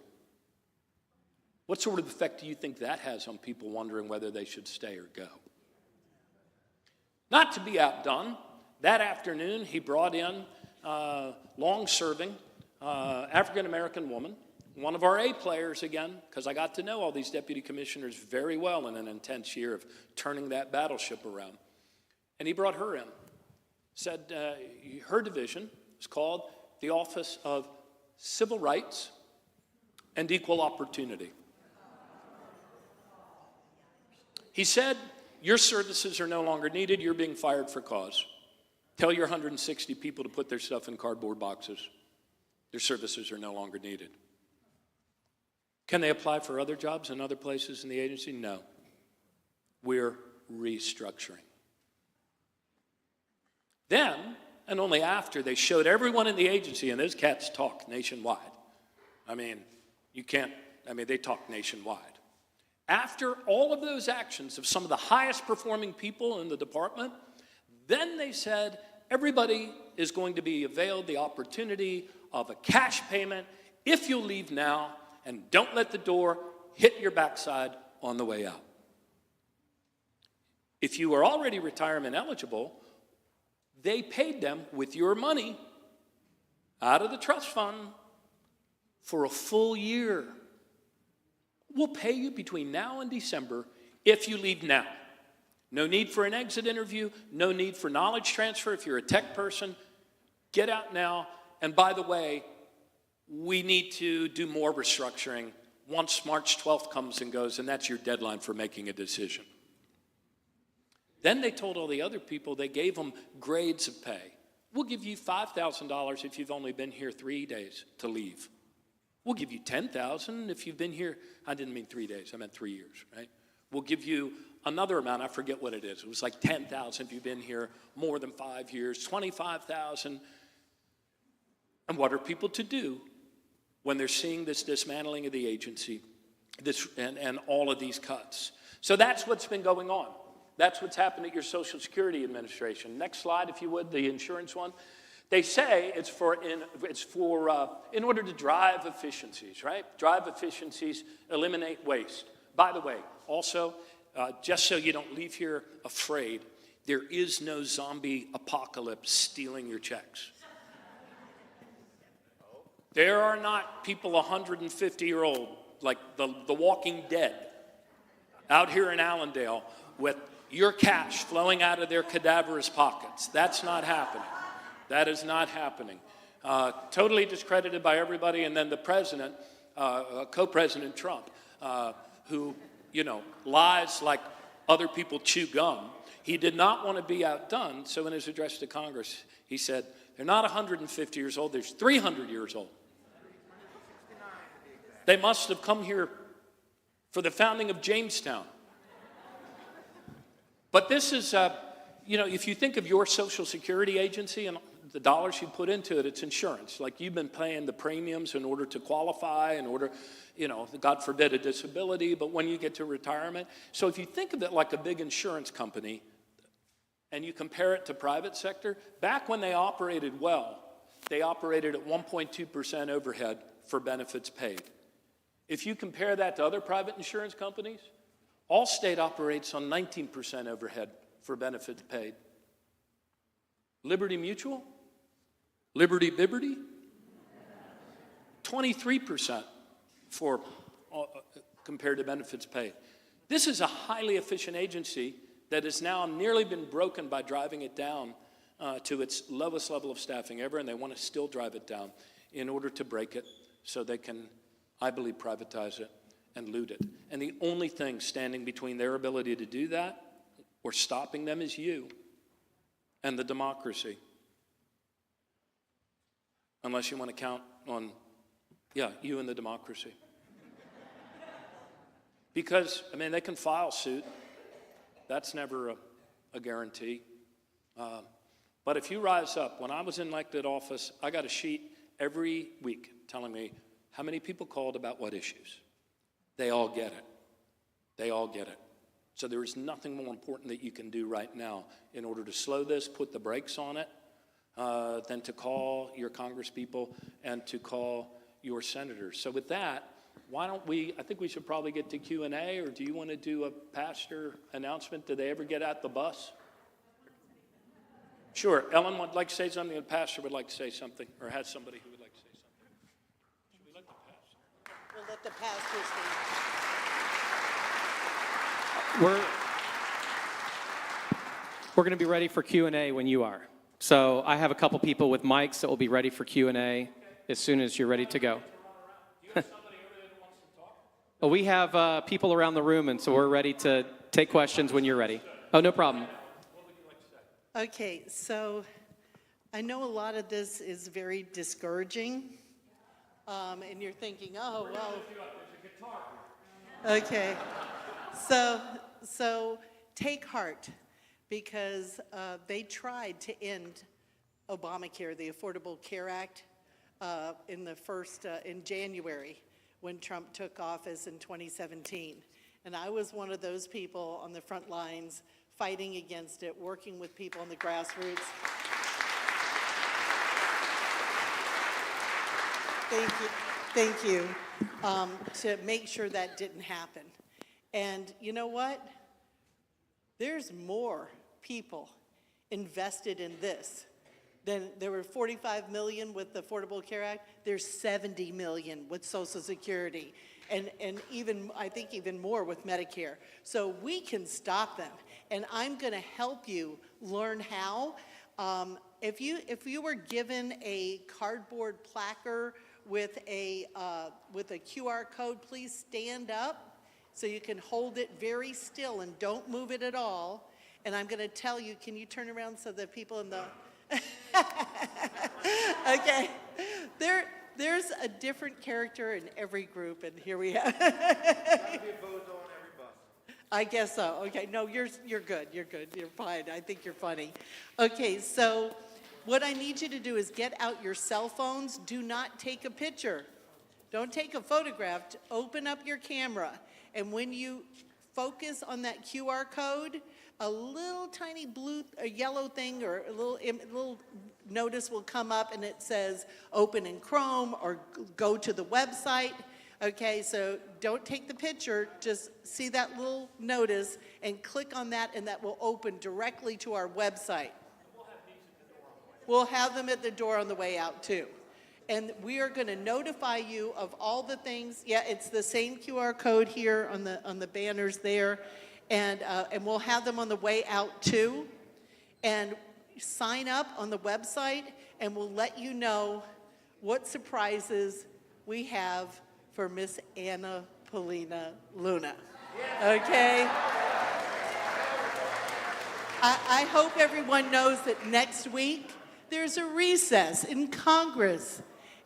[SPEAKER 6] What sort of effect do you think that has on people wondering whether they should stay or go? Not to be outdone, that afternoon he brought in long-serving African-American woman, one of our A players again, because I got to know all these deputy commissioners very well in an intense year of turning that battleship around. And he brought her in. Said her division is called the Office of Civil Rights and Equal Opportunity. He said, your services are no longer needed. You're being fired for cause. Tell your 160 people to put their stuff in cardboard boxes. Their services are no longer needed. Can they apply for other jobs in other places in the agency? No. We're restructuring. Then, and only after, they showed everyone in the agency, and those cats talk nationwide. They talk nationwide. After all of those actions of some of the highest performing people in the department, then they said everybody is going to be availed the opportunity of a cash payment if you'll leave now and don't let the door hit your backside on the way out. If you are already retirement eligible, they paid them with your money out of the trust fund for a full year. We'll pay you between now and December if you leave now. No need for an exit interview, no need for knowledge transfer if you're a tech person. Get out now. And by the way, we need to do more restructuring once March 12th comes and goes, and that's your deadline for making a decision. Then they told all the other people, they gave them grades of pay. We'll give you $5,000 if you've only been here 3 days to leave. We'll give you $10,000 if you've been here, I didn't mean 3 days, I meant 3 years, right? We'll give you another amount, I forget what it is. It was like $10,000 if you've been here more than 5 years, $25,000. And what are people to do when they're seeing this dismantling of the agency and all of these cuts? So that's what's been going on. That's what's happened at your Social Security Administration. Next slide, if you would, the insurance one. They say it's in order to drive efficiencies, right? Drive efficiencies, eliminate waste. By the way, also, just so you don't leave here afraid, there is no zombie apocalypse stealing your checks. There are not people 150-year-old, like the Walking Dead, out here in Allendale with your cash flowing out of their cadaverous pockets. That's not happening. That is not happening. Totally discredited by everybody, and then the president, co-president Trump, who, lies like other people chew gum. He did not want to be outdone, so in his address to Congress, he said, they're not 150 years old, they're 300 years old. They must have come here for the founding of Jamestown. But this is, if you think of your Social Security agency and the dollars you put into it, it's insurance. Like you've been paying the premiums in order to qualify, in order, God forbid, a disability, but when you get to retirement. So if you think of it like a big insurance company and you compare it to private sector, back when they operated well, they operated at 1.2% overhead for benefits paid. If you compare that to other private insurance companies, Allstate operates on 19% overhead for benefits paid. Liberty Mutual, Liberty Bibberty, 23% for compared to benefits paid. This is a highly efficient agency that has now nearly been broken by driving it down to its lowest level of staffing ever, and they want to still drive it down in order to break it so they can, I believe, privatize it and loot it. And the only thing standing between their ability to do that or stopping them is you and the democracy. Unless you want to count on, you and the democracy. Because, I mean, they can file suit. That's never a guarantee. But if you rise up, when I was in elected office, I got a sheet every week telling me how many people called about what issues. They all get it. They all get it. So there is nothing more important that you can do right now in order to slow this, put the brakes on it, than to call your congresspeople and to call your senators. So with that, why don't we, I think we should probably get to Q&A, or do you want to do a pastor announcement? Did they ever get out the bus? Sure. Ellen would like to say something, the pastor would like to say something, or has somebody who would like to say something. Should we let the pastor?
[SPEAKER 3] We'll let the pastor speak.
[SPEAKER 1] We're going to be ready for Q&A when you are. So I have a couple people with mics that will be ready for Q&A as soon as you're ready to go. Well, we have people around the room, and so we're ready to take questions when you're ready. Oh, no problem.
[SPEAKER 3] Okay, so I know a lot of this is very discouraging, and you're thinking, oh, well. Okay, so take heart, because they tried to end Obamacare, the Affordable Care Act, in January when Trump took office in 2017. And I was one of those people on the front lines fighting against it, working with people on the grassroots. Thank you, to make sure that didn't happen. And you know what? There's more people invested in this. Then there were 45 million with the Affordable Care Act. There's 70 million with Social Security, and even, I think even more with Medicare. So we can stop them, and I'm going to help you learn how. If you were given a cardboard placard with a QR code, please stand up so you can hold it very still and don't move it at all. And I'm going to tell you, can you turn around so the people in the okay, there's a different character in every group, and here we have. I guess so. Okay, no, you're good. You're good. You're fine. I think you're funny. Okay, so what I need you to do is get out your cell phones. Do not take a picture. Don't take a photograph. Open up your camera, and when you focus on that QR code, a little tiny yellow thing or a little notice will come up, and it says open in Chrome or go to the website. Okay, so don't take the picture, just see that little notice and click on that, and that will open directly to our website. We'll have them at the door on the way out too. And we are going to notify you of all the things. Yeah, it's the same QR code here on the banners there. And we'll have them on the way out too. And sign up on the website, and we'll let you know what surprises we have for Miss Anna Paulina Luna. Okay? I hope everyone knows that next week there's a recess in Congress,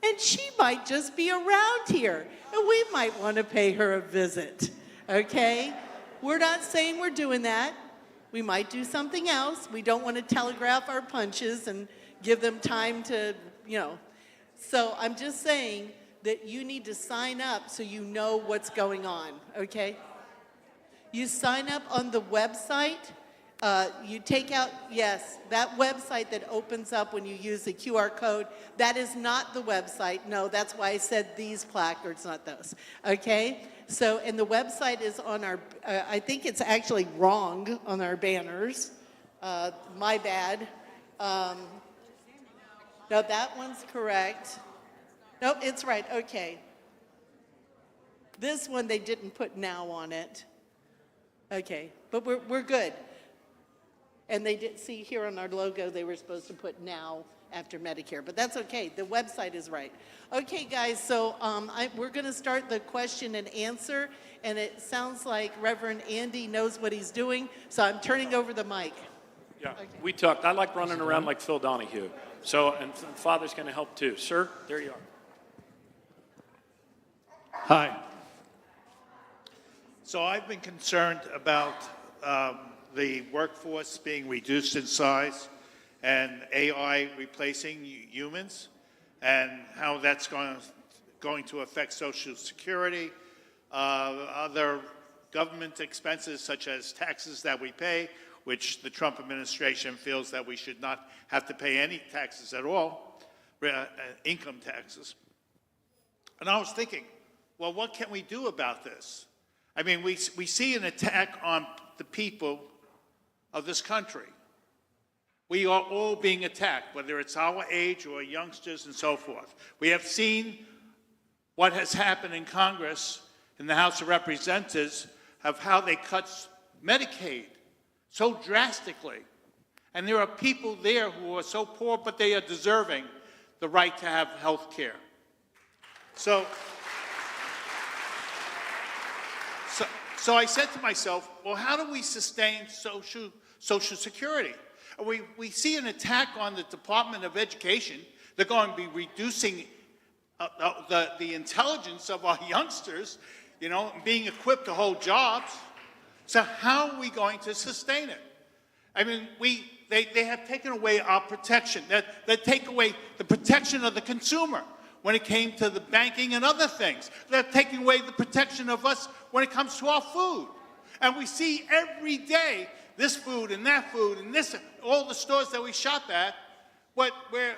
[SPEAKER 3] and she might just be around here, and we might want to pay her a visit. Okay? We're not saying we're doing that. We might do something else. We don't want to telegraph our punches and give them time to, So I'm just saying that you need to sign up so you know what's going on, okay? You sign up on the website. You take out, yes, that website that opens up when you use the QR code, that is not the website. No, that's why I said these placards, not those, okay? So, and the website is on our, I think it's actually wrong on our banners. My bad. No, that one's correct. Nope, it's right, okay. This one, they didn't put now on it. Okay, but we're good. And they did see here on our logo, they were supposed to put now after Medicare, but that's okay. The website is right. Okay, guys, so we're going to start the question and answer, and it sounds like Reverend Andy knows what he's doing, so I'm turning over the mic.
[SPEAKER 6] Yeah,
[SPEAKER 3] Okay.
[SPEAKER 6] we talked. I like running around like Phil Donahue. So, and Father's going to help too. Sir, there you are.
[SPEAKER 7] Hi. So I've been concerned about the workforce being reduced in size and AI replacing humans, and how that's going to affect Social Security, other government expenses such as taxes that we pay, which the Trump administration feels that we should not have to pay any taxes at all, income taxes. And I was thinking, well, what can we do about this? I mean, we see an attack on the people of this country. We are all being attacked, whether it's our age or youngsters and so forth. We have seen what has happened in Congress, in the House of Representatives, of how they cut Medicaid so drastically. And there are people there who are so poor, but they are deserving the right to have health care. So I said to myself, well, how do we sustain Social Security? We see an attack on the Department of Education. They're going to be reducing the intelligence of our youngsters, you know, being equipped to hold jobs. So how are we going to sustain it? I mean, they have taken away our protection. They take away the protection of the consumer when it came to the banking and other things. They're taking away the protection of us when it comes to our food. And we see every day this food and that food and this, all the stores that we shop at, where,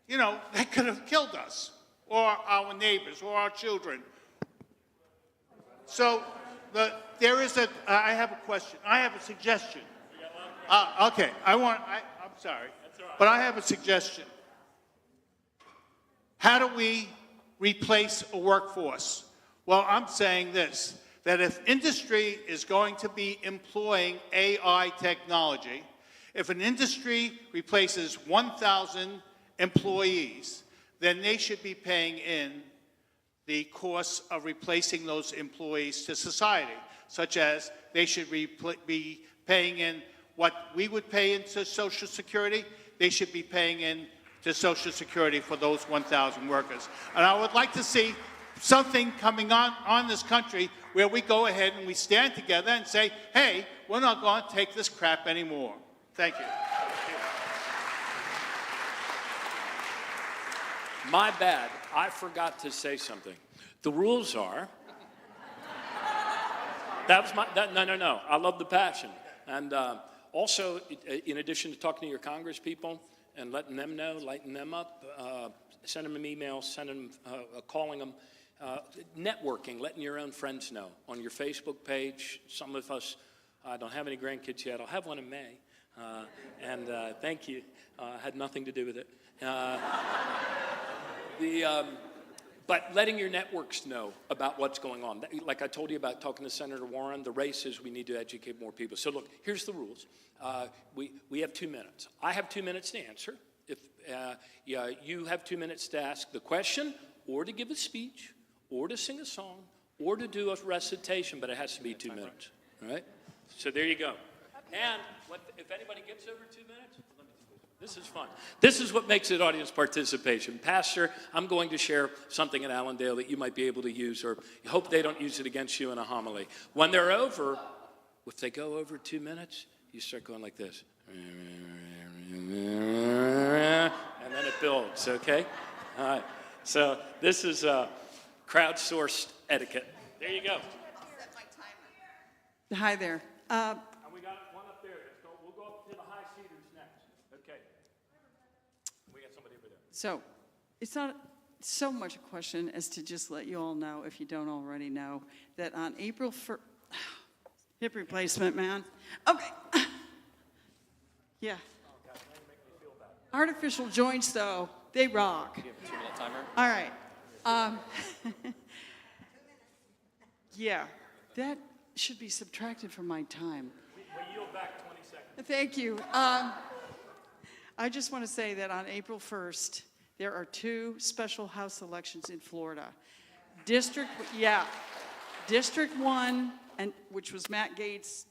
[SPEAKER 7] you know, they could have killed us or our neighbors or our children. So I have a question. I have a suggestion. Okay, I'm sorry, but I have a suggestion. How do we replace a workforce? Well, I'm saying this, that if industry is going to be employing AI technology, if an industry replaces 1,000 employees, then they should be paying in the costs of replacing those employees to society, such as they should be paying in what we would pay into Social Security. They should be paying in to Social Security for those 1,000 workers. And I would like to see something coming on this country where we go ahead and we stand together and say, hey, we're not going to take this crap anymore. Thank you.
[SPEAKER 6] My bad. I forgot to say something. The rules are. That was my. No. I love the passion. And also, in addition to talking to your Congress people and letting them know, lighting them up, send them an email, send them, calling them, networking, letting your own friends know on your Facebook page. Some of us, I don't have any grandkids yet. I'll have one in May. And thank you. Had nothing to do with it. But letting your networks know about what's going on. Like I told you about talking to Senator Warren, the race is we need to educate more people. So look, here's the rules. We have 2 minutes. I have 2 minutes to answer. If you have 2 minutes to ask the question, or to give a speech, or to sing a song, or to do a recitation, but it has to be 2 minutes. All right? So there you go. And if anybody gets over 2 minutes, this is fun. This is what makes it audience participation. Pastor, I'm going to share something in Allendale that you might be able to use, or you hope they don't use it against you in a homily. When they're over, if they go over 2 minutes, you start going like this. And then it builds, okay? All right. So this is crowdsourced etiquette. There you go.
[SPEAKER 8] Hi there.
[SPEAKER 6] And we got one up there. We'll go up to the high cedars next. Okay. We got somebody over there.
[SPEAKER 8] So it's not so much a question as to just let you all know, if you don't already know, that on April 1st, hip replacement, man. Okay. Yeah. Artificial joints, though, they rock.
[SPEAKER 9] You have a 2 minute timer?
[SPEAKER 8] All right. Yeah, that should be subtracted from my time.
[SPEAKER 6] We yield back 20 seconds.
[SPEAKER 8] Thank you. I just want to say that on April 1st, there are 2 special House elections in Florida. District 1, and which was Matt Gates'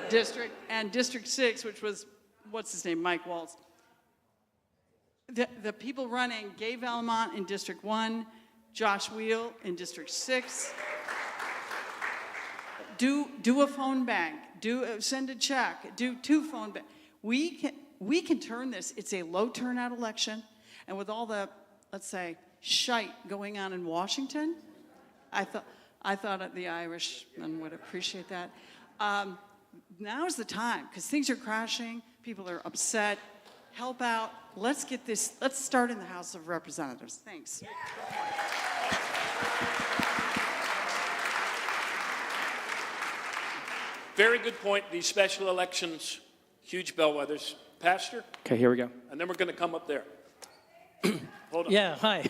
[SPEAKER 8] district, and District 6, which was, what's his name, Mike Waltz. The people running, Gay Valmont in District 1, Josh Wheel in District 6. Do a phone bank, send a check, do 2 phone banks. We can turn this. It's a low turnout election, and with all the, let's say, shite going on in Washington, I thought the Irishman would appreciate that. Now's the time, because things are crashing, people are upset. Help out. Let's start in the House of Representatives. Thanks.
[SPEAKER 6] Very good point. These special elections, huge bellwethers. Pastor?
[SPEAKER 9] Okay, here we go.
[SPEAKER 6] And then we're going to come up there. Hold on.
[SPEAKER 9] Yeah, hi.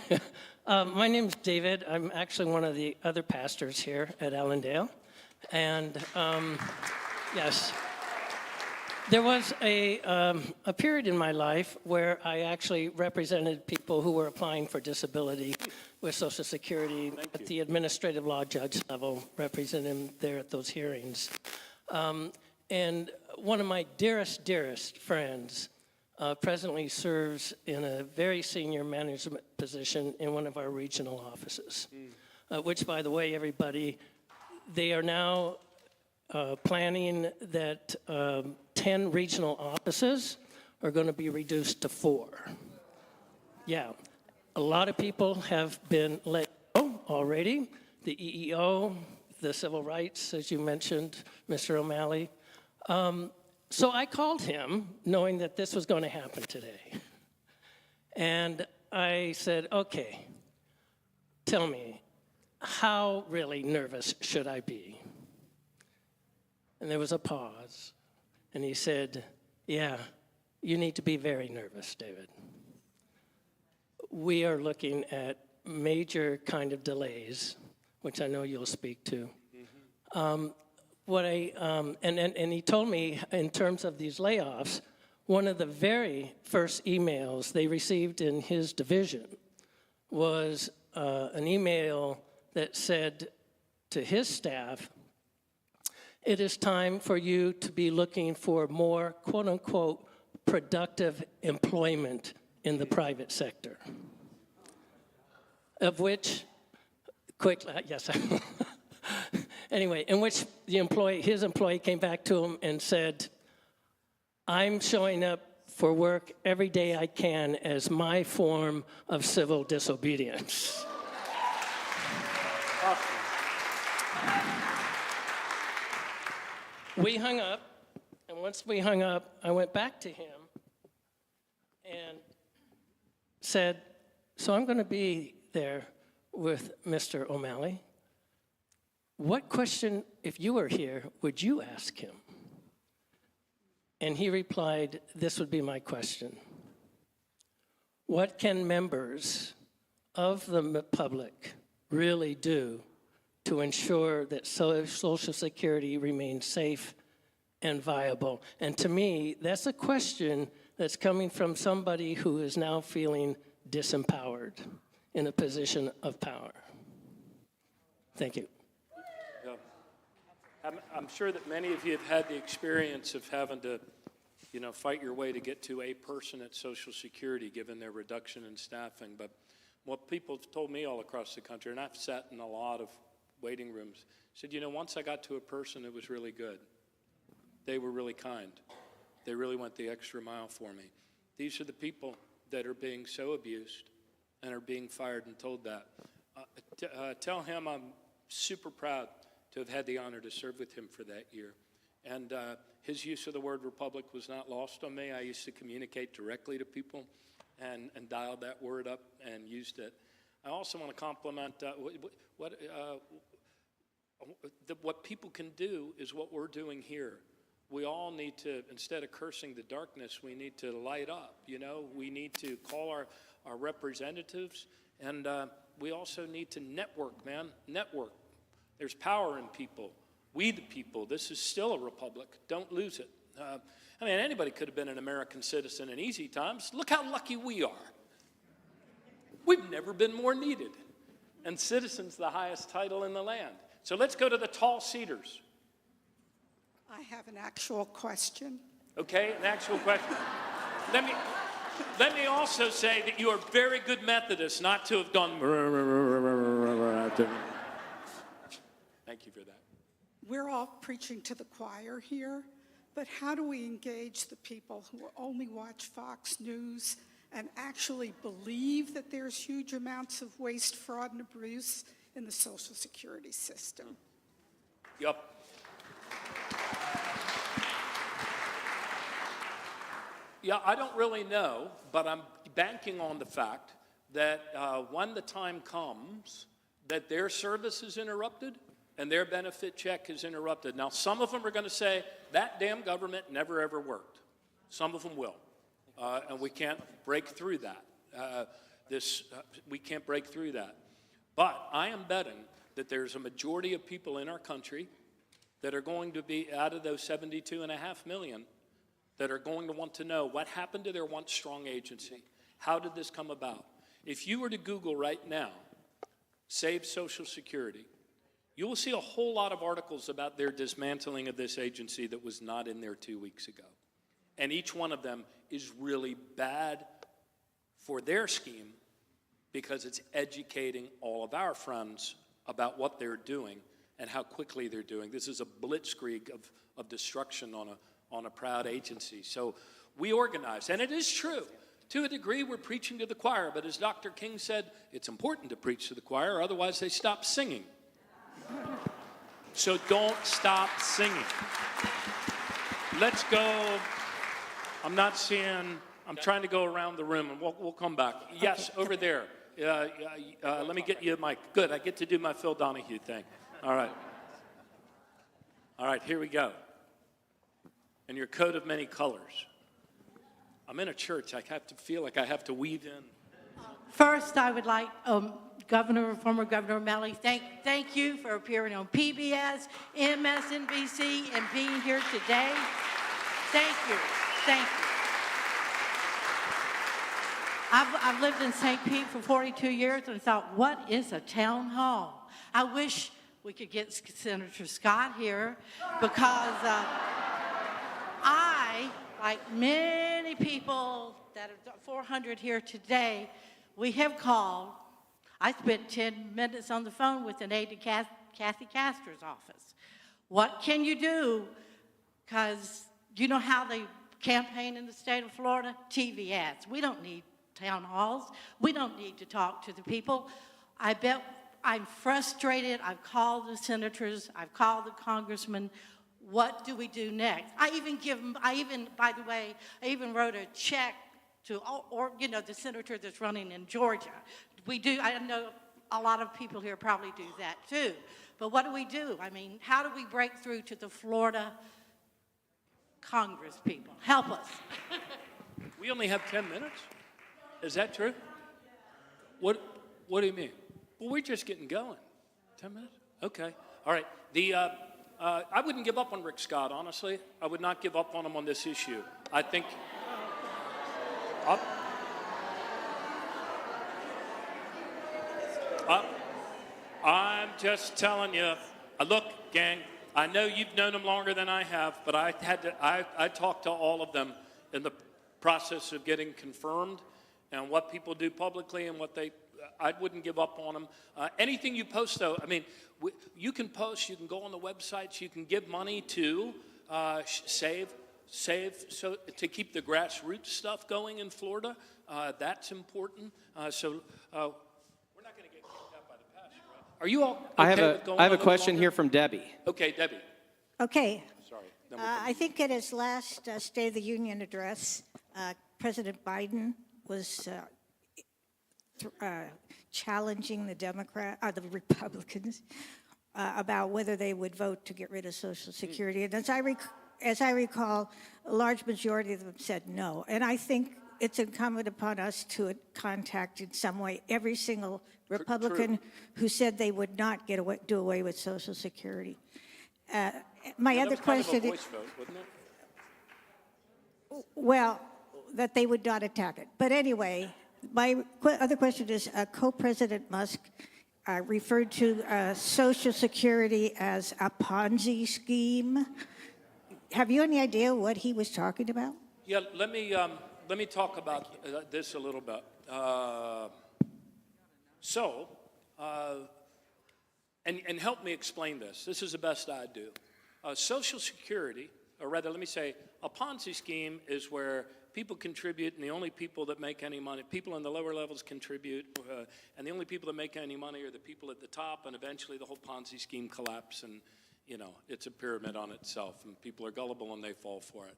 [SPEAKER 9] My name's David. I'm actually one of the other pastors here at Allendale. And yes, there was a period in my life where I actually represented people who were applying for disability with Social Security at the administrative law judge level, representing them there at those hearings. And one of my dearest friends presently serves in a very senior management position in one of our regional offices, which, by the way, everybody, they are now planning that 10 regional offices are going to be reduced to 4. Yeah, a lot of people have been let go already. The EEO, the civil rights, as you mentioned, Mr. O'Malley. So I called him knowing that this was going to happen today. And I said, okay, tell me, how really nervous should I be? And there was a pause. And he said, yeah, you need to be very nervous, David. We are looking at major kind of delays, which I know you'll speak to. And he told me in terms of these layoffs, one of the very first emails they received in his division was an email that said to his staff, it is time for you to be looking for more, quote unquote, productive employment in the private sector. Of which, yes. Anyway, in which his employee came back to him and said, I'm showing up for work every day I can as my form of civil disobedience. We hung up, and once we hung up, I went back to him and said, so I'm going to be there with Mr. O'Malley. What question, if you were here, would you ask him? And he replied, this would be my question. What can members of the public really do to ensure that Social Security remains safe and viable? And to me, that's a question that's coming from somebody who is now feeling disempowered in a position of power. Thank you.
[SPEAKER 6] I'm sure that many of you have had the experience of having to, fight your way to get to a person at Social Security, given their reduction in staffing. But what people have told me all across the country, and I've sat in a lot of waiting rooms, said, once I got to a person, it was really good. They were really kind. They really went the extra mile for me. These are the people that are being so abused and are being fired and told that. Tell him I'm super proud to have had the honor to serve with him for that year. And his use of the word republic was not lost on me. I used to communicate directly to people and dialed that word up and used it. I also want to compliment what people can do is what we're doing here. We all need to, instead of cursing the darkness, we need to light up, We need to call our representatives, and we also need to network, man. Network. There's power in people. We the people, this is still a republic. Don't lose it. I mean, anybody could have been an American citizen in easy times. Look how lucky we are. We've never been more needed. And citizen's the highest title in the land. So let's go to the tall cedars.
[SPEAKER 10] I have an actual question.
[SPEAKER 6] Okay, an actual question. Let me also say that you are very good Methodists not to have gone. Thank you for that.
[SPEAKER 10] We're all preaching to the choir here, but how do we engage the people who only watch Fox News and actually believe that there's huge amounts of waste, fraud, and abuse in the Social Security system?
[SPEAKER 6] Yup. Yeah, I don't really know, but I'm banking on the fact that when the time comes that their service is interrupted and their benefit check is interrupted. Now, some of them are going to say, that damn government never, ever worked. Some of them will. And we can't break through that. We can't break through that. But I am betting that there's a majority of people in our country that are going to be, out of those 72.5 million, that are going to want to know what happened to their once strong agency. How did this come about? If you were to Google right now, save Social Security, you will see a whole lot of articles about their dismantling of this agency that was not in there 2 weeks ago. And each one of them is really bad for their scheme because it's educating all of our friends about what they're doing and how quickly they're doing. This is a blitzkrieg of destruction on a proud agency. So we organize, and it is true. To a degree, we're preaching to the choir, but as Dr. King said, it's important to preach to the choir, otherwise they stop singing. So don't stop singing. Let's go. I'm trying to go around the room, and we'll come back. Yes, over there. Let me get you a mic. Good, I get to do my Phil Donahue thing. All right. All right, here we go. And your coat of many colors. I'm in a church. I have to feel like I have to weave in.
[SPEAKER 11] First, I would like former Governor O'Malley, thank you for appearing on PBS, MSNBC, and being here today. Thank you. Thank you. I've lived in St. Pete for 42 years and thought, what is a town hall? I wish we could get Senator Scott here because I, like many people that are 400 here today, we have called. I spent 10 minutes on the phone with an aide to Kathy Castor's office. What can you do? Because you know how they campaign in the state of Florida? TV ads. We don't need town halls. We don't need to talk to the people. I bet I'm frustrated. I've called the senators. I've called the congressmen. What do we do next? By the way, I even wrote a check to, the senator that's running in Georgia. I know a lot of people here probably do that too. But what do we do? I mean, how do we break through to the Florida Congress people? Help us.
[SPEAKER 6] We only have 10 minutes? Is that true? What do you mean? Well, we're just getting going. 10 minutes? Okay. All right. I wouldn't give up on Rick Scott, honestly. I would not give up on him on this issue. I think... I'm just telling you. Look, gang, I know you've known them longer than I have, but I talked to all of them in the process of getting confirmed and what people do publicly and what I wouldn't give up on them. Anything you post, though, I mean, you can post, you can go on the websites, you can give money to save so to keep the grassroots stuff going in Florida. That's important. We're not going to get kicked out by the pastor, right? Are you all okay with going
[SPEAKER 1] I have a
[SPEAKER 6] little
[SPEAKER 1] question
[SPEAKER 6] longer?
[SPEAKER 1] here from Debbie.
[SPEAKER 6] Okay, Debbie.
[SPEAKER 12] Okay.
[SPEAKER 6] Sorry.
[SPEAKER 12] I think at his last State of the Union address, President Biden was challenging the Republicans about whether they would vote to get rid of Social Security. And as I recall, a large majority of them said no. And I think it's incumbent upon us to contact in some way every single Republican who said they would not do away with Social Security. My
[SPEAKER 6] Yeah, that
[SPEAKER 12] other
[SPEAKER 6] was kind of a
[SPEAKER 12] question,
[SPEAKER 6] voice vote, wasn't it?
[SPEAKER 12] well, that they would not attack it. But anyway, my other question is, Co-President Musk referred to Social Security as a Ponzi scheme. Have you any idea what he was talking about?
[SPEAKER 6] Yeah, let me talk about this a little bit. And help me explain this. This is the best I do. Social Security, or rather, let me say, a Ponzi scheme is where people contribute, and the only people that make any money, people in the lower levels contribute, and the only people that make any money are the people at the top, and eventually the whole Ponzi scheme collapses, and it's a pyramid on itself, and people are gullible and they fall for it.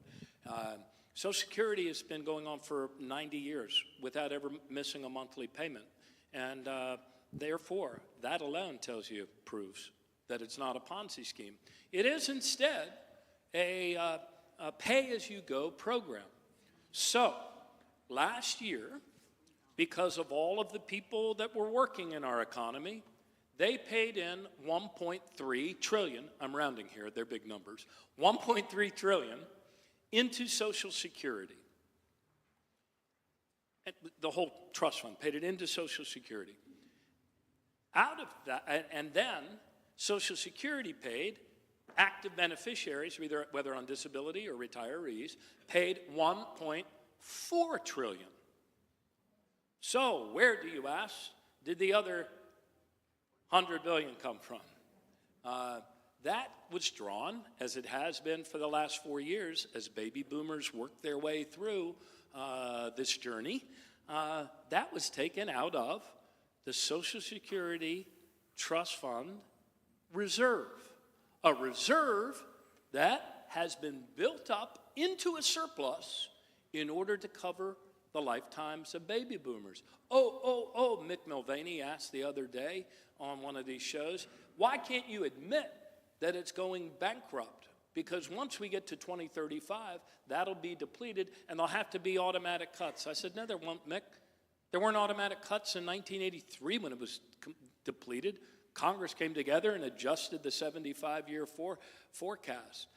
[SPEAKER 6] Social Security has been going on for 90 years without ever missing a monthly payment, and therefore, that alone proves that it's not a Ponzi scheme. It is instead a pay-as-you-go program. So, last year, because of all of the people that were working in our economy, they paid in $1.3 trillion, I'm rounding here, they're big numbers, $1.3 trillion into Social Security. And the whole trust fund paid it into Social Security. Out of that, and then Social Security paid active beneficiaries, whether on disability or retirees, paid $1.4 trillion. So where, do you ask, did the other $100 billion come from? That was drawn, as it has been for the last 4 years, as baby boomers work their way through this journey. That was taken out of the Social Security Trust Fund reserve, a reserve that has been built up into a surplus in order to cover the lifetimes of baby boomers. Mick Mulvaney asked the other day on one of these shows, why can't you admit that it's going bankrupt? Because once we get to 2035, that'll be depleted and there'll have to be automatic cuts. I said, no, there won't, Mick. There weren't automatic cuts in 1983 when it was depleted. Congress came together and adjusted the 75-year forecast.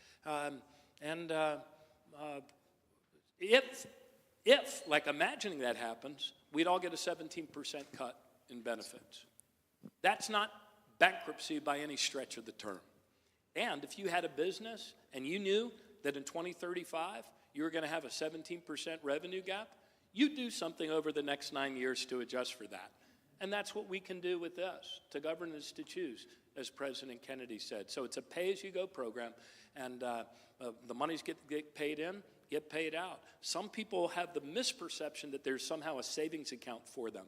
[SPEAKER 6] If, like imagining that happens, we'd all get a 17% cut in benefits. That's not bankruptcy by any stretch of the term. And if you had a business and you knew that in 2035 you were going to have a 17% revenue gap, you'd do something over the next 9 years to adjust for that. And that's what we can do with this. To govern is to choose, as President Kennedy said. So it's a pay-as-you-go program, and the monies get paid in, get paid out. Some people have the misperception that there's somehow a savings account for them,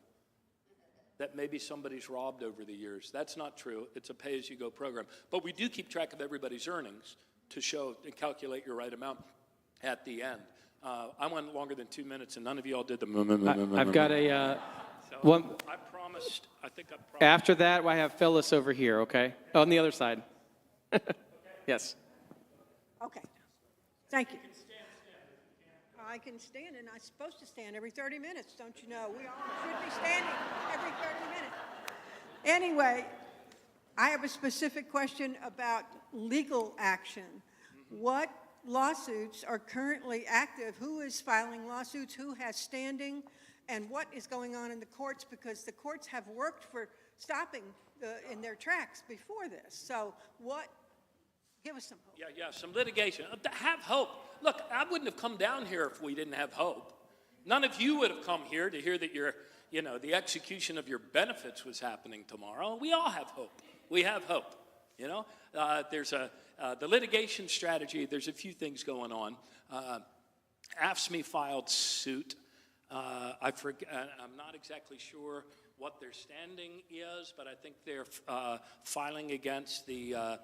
[SPEAKER 6] that maybe somebody's robbed over the years. That's not true. It's a pay-as-you-go program. But we do keep track of everybody's earnings to show and calculate your right amount at the end. I went longer than 2 minutes, and none of you all did the.
[SPEAKER 1] I've got a.
[SPEAKER 6] One. I promised. I think I promised.
[SPEAKER 1] After that, I have Phyllis over here. Okay, on the other side. Yes.
[SPEAKER 13] Okay. Thank you. I can stand, and I'm supposed to stand every 30 minutes, don't you know? We all should be standing every 30 minutes. Anyway, I have a specific question about legal action. What lawsuits are currently active? Who is filing lawsuits? Who has standing? And what is going on in the courts? Because the courts have worked for stopping in their tracks before this. So give us some hope.
[SPEAKER 6] Yeah, some litigation. Have hope. Look, I wouldn't have come down here if we didn't have hope. None of you would have come here to hear that the execution of your benefits was happening tomorrow. We all have hope. We have hope. There's the litigation strategy. There's a few things going on. AFSCME filed suit. I forget. I'm not exactly sure what their standing is, but I think they're filing against the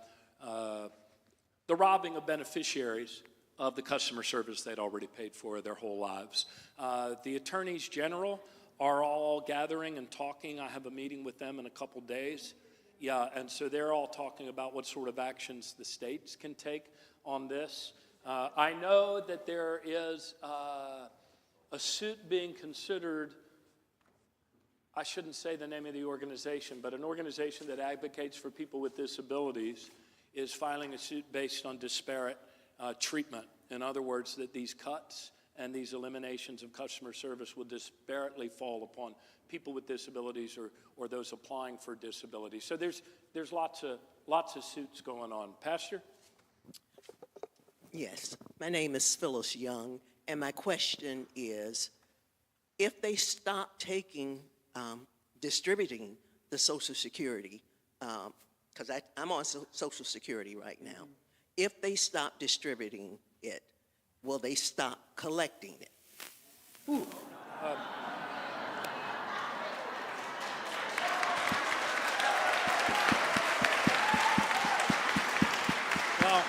[SPEAKER 6] robbing of beneficiaries of the customer service they'd already paid for their whole lives. The attorneys general are all gathering and talking. I have a meeting with them in a couple days. Yeah, and so they're all talking about what sort of actions the states can take on this. I know that there is a suit being considered. I shouldn't say the name of the organization, but an organization that advocates for people with disabilities is filing a suit based on disparate treatment. In other words, that these cuts and these eliminations of customer service will disparately fall upon people with disabilities or those applying for disabilities. So there's lots of suits going on. Pastor?
[SPEAKER 14] Yes, my name is Phyllis Young, and my question is, if they stop distributing the Social Security, because I'm on Social Security right now, if they stop distributing it, will they stop collecting it?
[SPEAKER 6] Ooh. Well,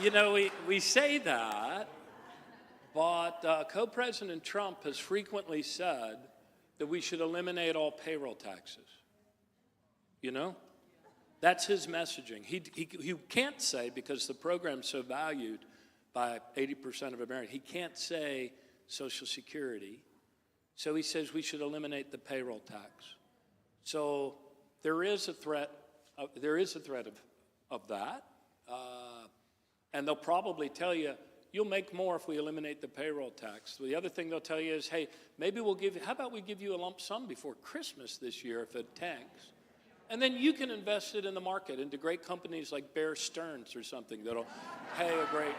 [SPEAKER 6] you know, we say that, but co-President Trump has frequently said that we should eliminate all payroll taxes. You know? That's his messaging. He can't say, because the program's so valued by 80% of Americans, he can't say Social Security. So he says we should eliminate the payroll tax. So there is a threat of that. And they'll probably tell you, you'll make more if we eliminate the payroll tax. The other thing they'll tell you is, hey, maybe how about we give you a lump sum before Christmas this year if it tanks? And then you can invest it in the market into great companies like Bear Stearns or something that'll pay a great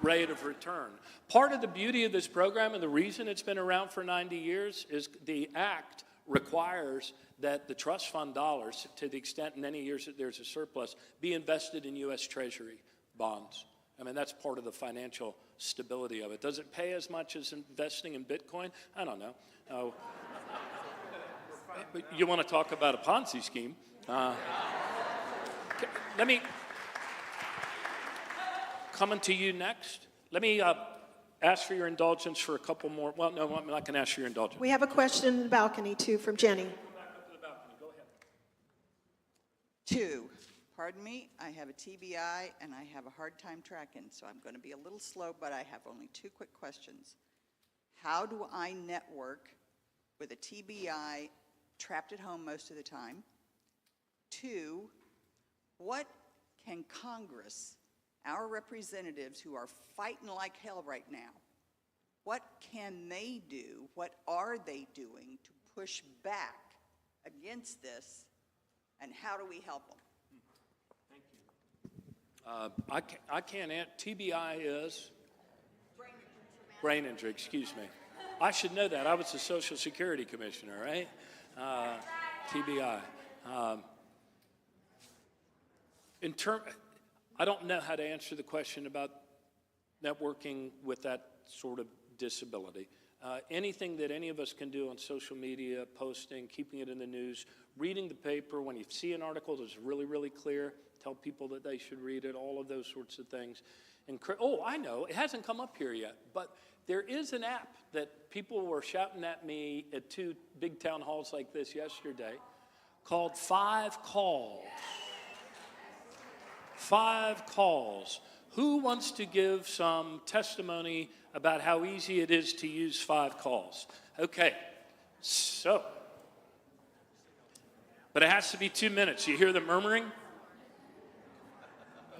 [SPEAKER 6] rate of return. Part of the beauty of this program and the reason it's been around for 90 years is the act requires that the trust fund dollars, to the extent in any years that there's a surplus, be invested in U.S. Treasury bonds. I mean, that's part of the financial stability of it. Does it pay as much as investing in Bitcoin? I don't know. But you want to talk about a Ponzi scheme? Let me, coming to you next, let me ask for your indulgence for a couple more. Well, no, I'm not going to ask for your indulgence.
[SPEAKER 13] We have a question in the balcony, too, from Jenny.
[SPEAKER 6] Come back up to the balcony. Go ahead.
[SPEAKER 15] 2. Pardon me, I have a TBI and I have a hard time tracking, so I'm going to be a little slow, but I have only 2 quick questions. How do I network with a TBI trapped at home most of the time? 2, what can Congress, our representatives who are fighting like hell right now, what can they do, what are they doing to push back against this, and how do we help them?
[SPEAKER 6] I can't answer. TBI is? Brain injury, excuse me. I should know that. I was the Social Security Commissioner, right? TBI. I don't know how to answer the question about networking with that sort of disability. Anything that any of us can do on social media, posting, keeping it in the news, reading the paper, when you see an article that's really, really clear, tell people that they should read it, all of those sorts of things. And I know, it hasn't come up here yet, but there is an app that people were shouting at me at 2 big town halls like this yesterday called 5 Calls. 5 Calls. Who wants to give some testimony about how easy it is to use 5 Calls? Okay, so, but it has to be 2 minutes. You hear the murmuring?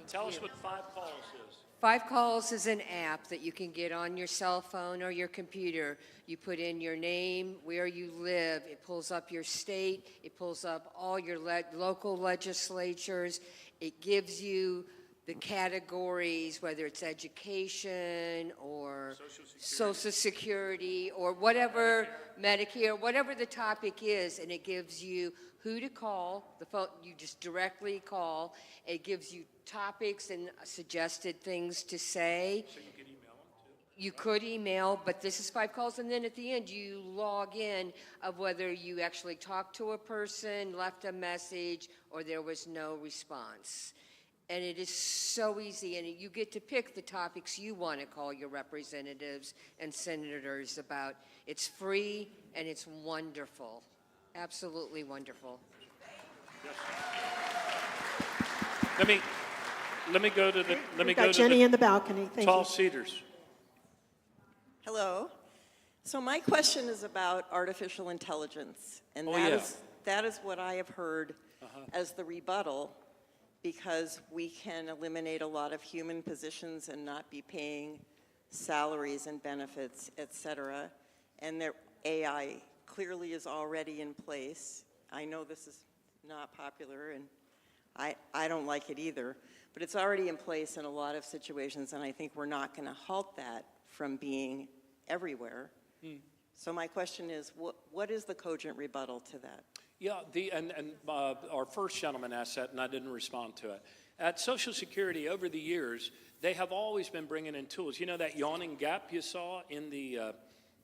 [SPEAKER 6] Tell us what 5 Calls is.
[SPEAKER 16] 5 Calls is an app that you can get on your cell phone or your computer. You put in your name, where you live. It pulls up your state. It pulls up all your local legislatures. It gives you the categories, whether it's education or Social Security or whatever, Medicare, whatever the topic is, and it gives you who to call. The phone, you just directly call. It gives you topics and suggested things to say.
[SPEAKER 6] So you can email them too?
[SPEAKER 16] You could email, but this is 5 Calls, and then at the end you log in of whether you actually talked to a person, left a message, or there was no response. And it is so easy, and you get to pick the topics you want to call your representatives and senators about. It's free, and it's wonderful. Absolutely wonderful.
[SPEAKER 6] Yes. Let me go to the
[SPEAKER 13] Jenny in the balcony. Thank
[SPEAKER 6] tall
[SPEAKER 13] you.
[SPEAKER 6] cedars.
[SPEAKER 17] Hello. So my question is about artificial intelligence, and that is what I have heard as the rebuttal, because we can eliminate a lot of human positions and not be paying salaries and benefits, et cetera. And their AI clearly is already in place. I know this is not popular, and I don't like it either, but it's already in place in a lot of situations, and I think we're not going to halt that from being everywhere. So my question is, what is the cogent rebuttal to that?
[SPEAKER 6] Yeah, our first gentleman asked that, and I didn't respond to it. At Social Security, over the years, they have always been bringing in tools. You know that yawning gap you saw in the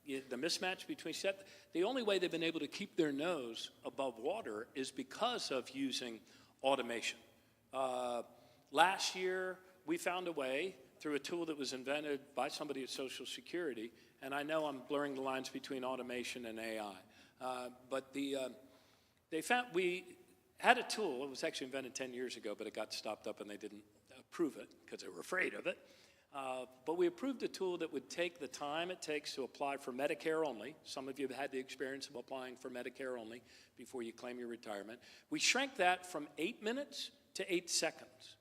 [SPEAKER 6] mismatch between set? The only way they've been able to keep their nose above water is because of using automation. Last year, we found a way through a tool that was invented by somebody at Social Security, and I know I'm blurring the lines between automation and AI, but they found we had a tool. It was actually invented 10 years ago, but it got stopped up and they didn't approve it because they were afraid of it. But we approved a tool that would take the time it takes to apply for Medicare only. Some of you have had the experience of applying for Medicare only before you claim your retirement. We shrank that from 8 minutes to 8 seconds.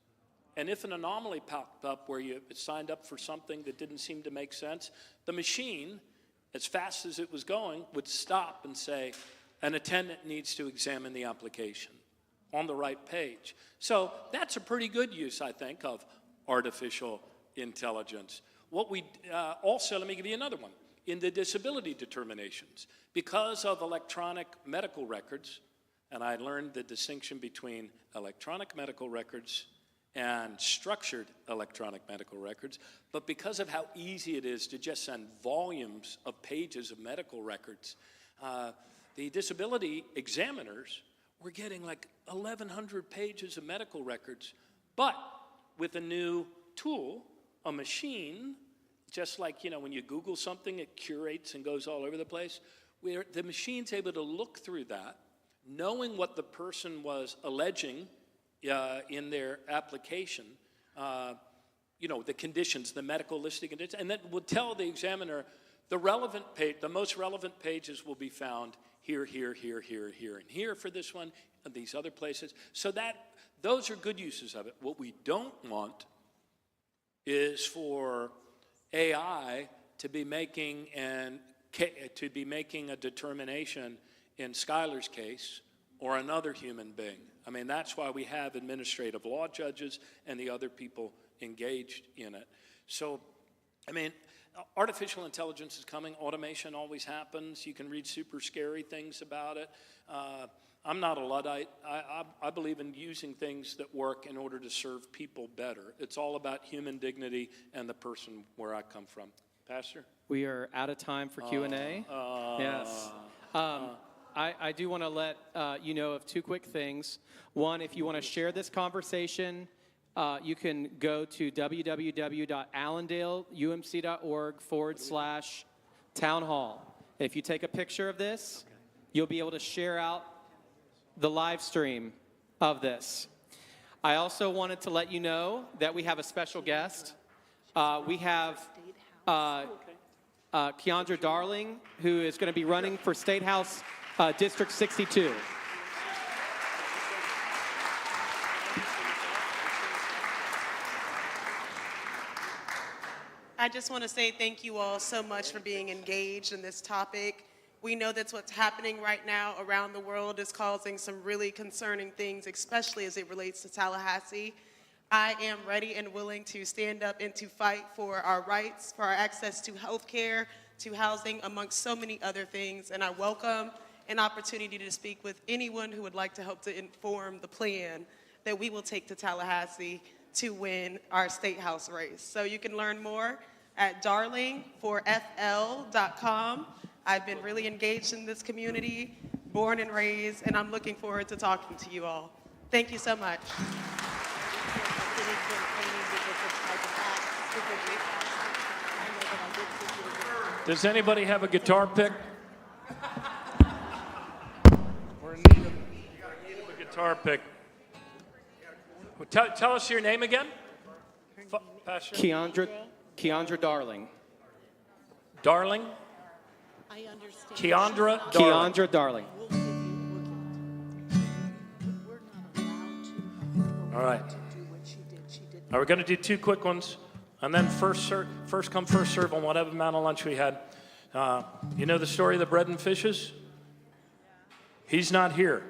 [SPEAKER 6] And if an anomaly popped up where you signed up for something that didn't seem to make sense, the machine, as fast as it was going, would stop and say, an attendant needs to examine the application on the right page. So that's a pretty good use, I think, of artificial intelligence. What we also, let me give you another one. In the disability determinations, because of electronic medical records, and I learned the distinction between electronic medical records and structured electronic medical records, but because of how easy it is to just send volumes of pages of medical records, the disability examiners were getting like 1,100 pages of medical records, but with a new tool, a machine, just like, you know, when you Google something, it curates and goes all over the place, where the machine's able to look through that, knowing what the person was alleging in their application, you know, the conditions, the medical listing conditions, and that will tell the examiner the relevant page, the most relevant pages will be found here, here, here, here, here, and here for this one, and these other places. So that, those are good uses of it. What we don't want is for AI to be making a determination in Schuyler's case or another human being. I mean, that's why we have administrative law judges and the other people engaged in it. So, I mean, artificial intelligence is coming. Automation always happens. You can read super scary things about it. I'm not a Luddite. I believe in using things that work in order to serve people better. It's all about human dignity and the person where I come from. Pastor?
[SPEAKER 1] We are out of time for Q&A. Yes. I do want to let you know of two quick things. One, if you want to share this conversation, you can go to www.allendaleumc.org/townhall. If you take a picture of this, you'll be able to share out the live stream of this. I also wanted to let you know that we have a special guest. We have Keandra Darling, who is going to be running for State House District 62.
[SPEAKER 18] I just want to say thank you all so much for being engaged in this topic. We know that's what's happening right now around the world is causing some really concerning things, especially as it relates to Tallahassee. I am ready and willing to stand up and to fight for our rights, for our access to health care, to housing, amongst so many other things. And I welcome an opportunity to speak with anyone who would like to help to inform the plan that we will take to Tallahassee to win our State House race. So you can learn more at darlingforfl.com. I've been really engaged in this community, born and raised, and I'm looking forward to talking to you all. Thank you so much.
[SPEAKER 6] Does anybody have a guitar pick? We're in need of a guitar pick. Well, tell us your name again, Pastor.
[SPEAKER 1] Keandra Darling.
[SPEAKER 6] Darling?
[SPEAKER 18] I understand.
[SPEAKER 6] Keandra Darling.
[SPEAKER 1] Keandra Darling.
[SPEAKER 19] All right. Now we're going to do 2 quick ones, and then first come, first serve on whatever amount of lunch we had. You know the story of the bread and fishes? He's not here.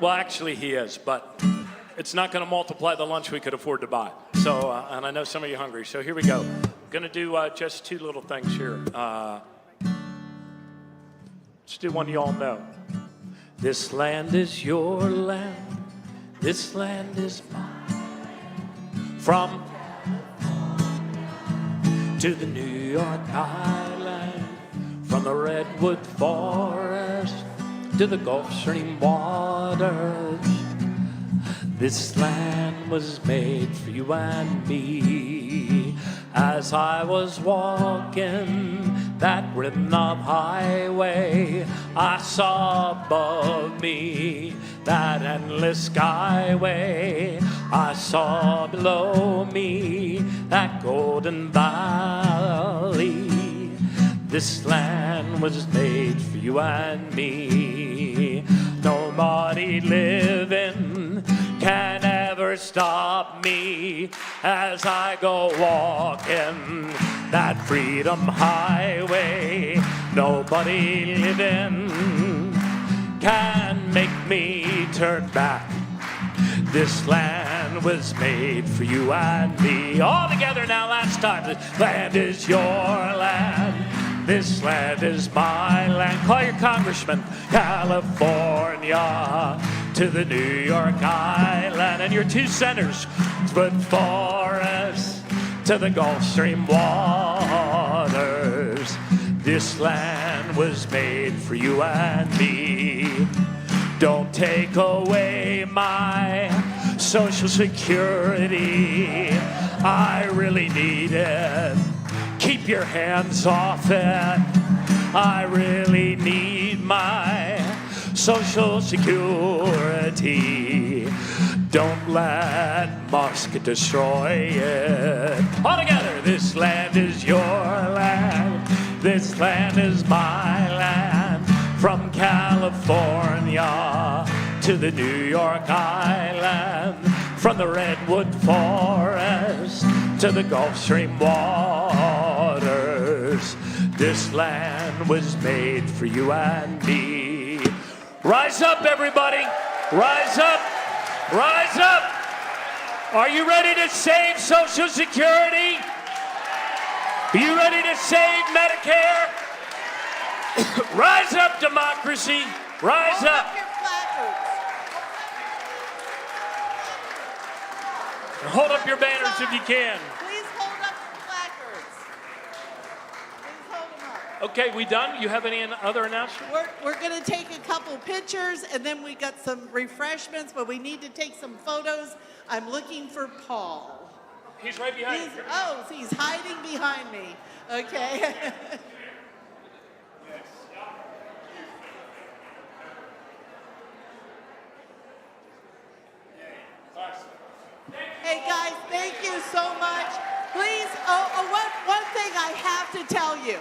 [SPEAKER 19] Well, actually he is, but it's not going to multiply the lunch we could afford to buy. So, and I know some of you are hungry, so here we go. I'm going to do just 2 little things here. Let's do one you all know. This land is your land. This land is mine. From to the New York Island, from the redwood forest to the Gulf Stream waters. This land was made for you and me. As I was walking that rhythm of highway, I saw above me that endless skyway. I saw below me that golden valley. This land was made for you and me. Nobody living can ever stop me as I go walking that freedom highway. Nobody living can make me turn back. This land was made for you and me. All together now, last time. This land is your land. This land is my land. Call your congressman. California to the New York Island. And your 2 senators. But forest to the Gulf Stream waters. This land was made for you and me. Don't take away my Social Security. I really need it. Keep your hands off it. I really need my Social Security. Don't let Musk destroy it. All together, this land is your land. This land is my land. From California to the New York Island, from the redwood forest to the Gulf Stream waters. This land was made for you and me. Rise up, everybody. Rise up. Rise up. Are you ready to save Social Security? Are you ready to save Medicare? Rise up, democracy. Rise up. Hold up your banners if you can.
[SPEAKER 3] Please hold up the placards. Please hold them up.
[SPEAKER 19] Okay, we done? You have any other announcements?
[SPEAKER 3] We're going to take a couple pictures, and then we got some refreshments, but we need to take some photos. I'm looking for Paul.
[SPEAKER 19] He's right behind you.
[SPEAKER 3] Oh, so he's hiding behind me. Okay. Hey guys, thank you so much. Please, one thing I have to tell you.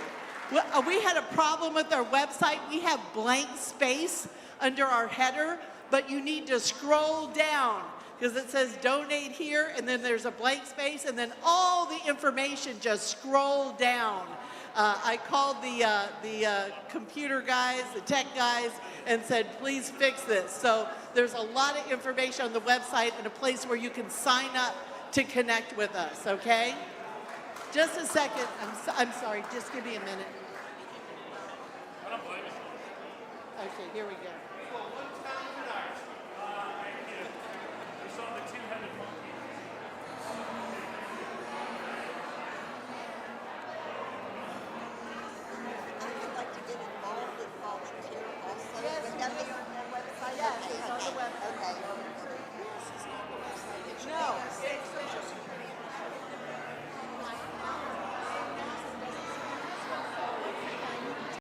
[SPEAKER 3] We had a problem with our website. We have blank space under our header, but you need to scroll down because it says donate here, and then there's a blank space, and then all the information just scroll down. I called the computer guys, the tech guys, and said, please fix this. So there's a lot of information on the website and a place where you can sign up to connect with us, okay? Just a second. I'm sorry. Just give me a minute. Okay, here we go.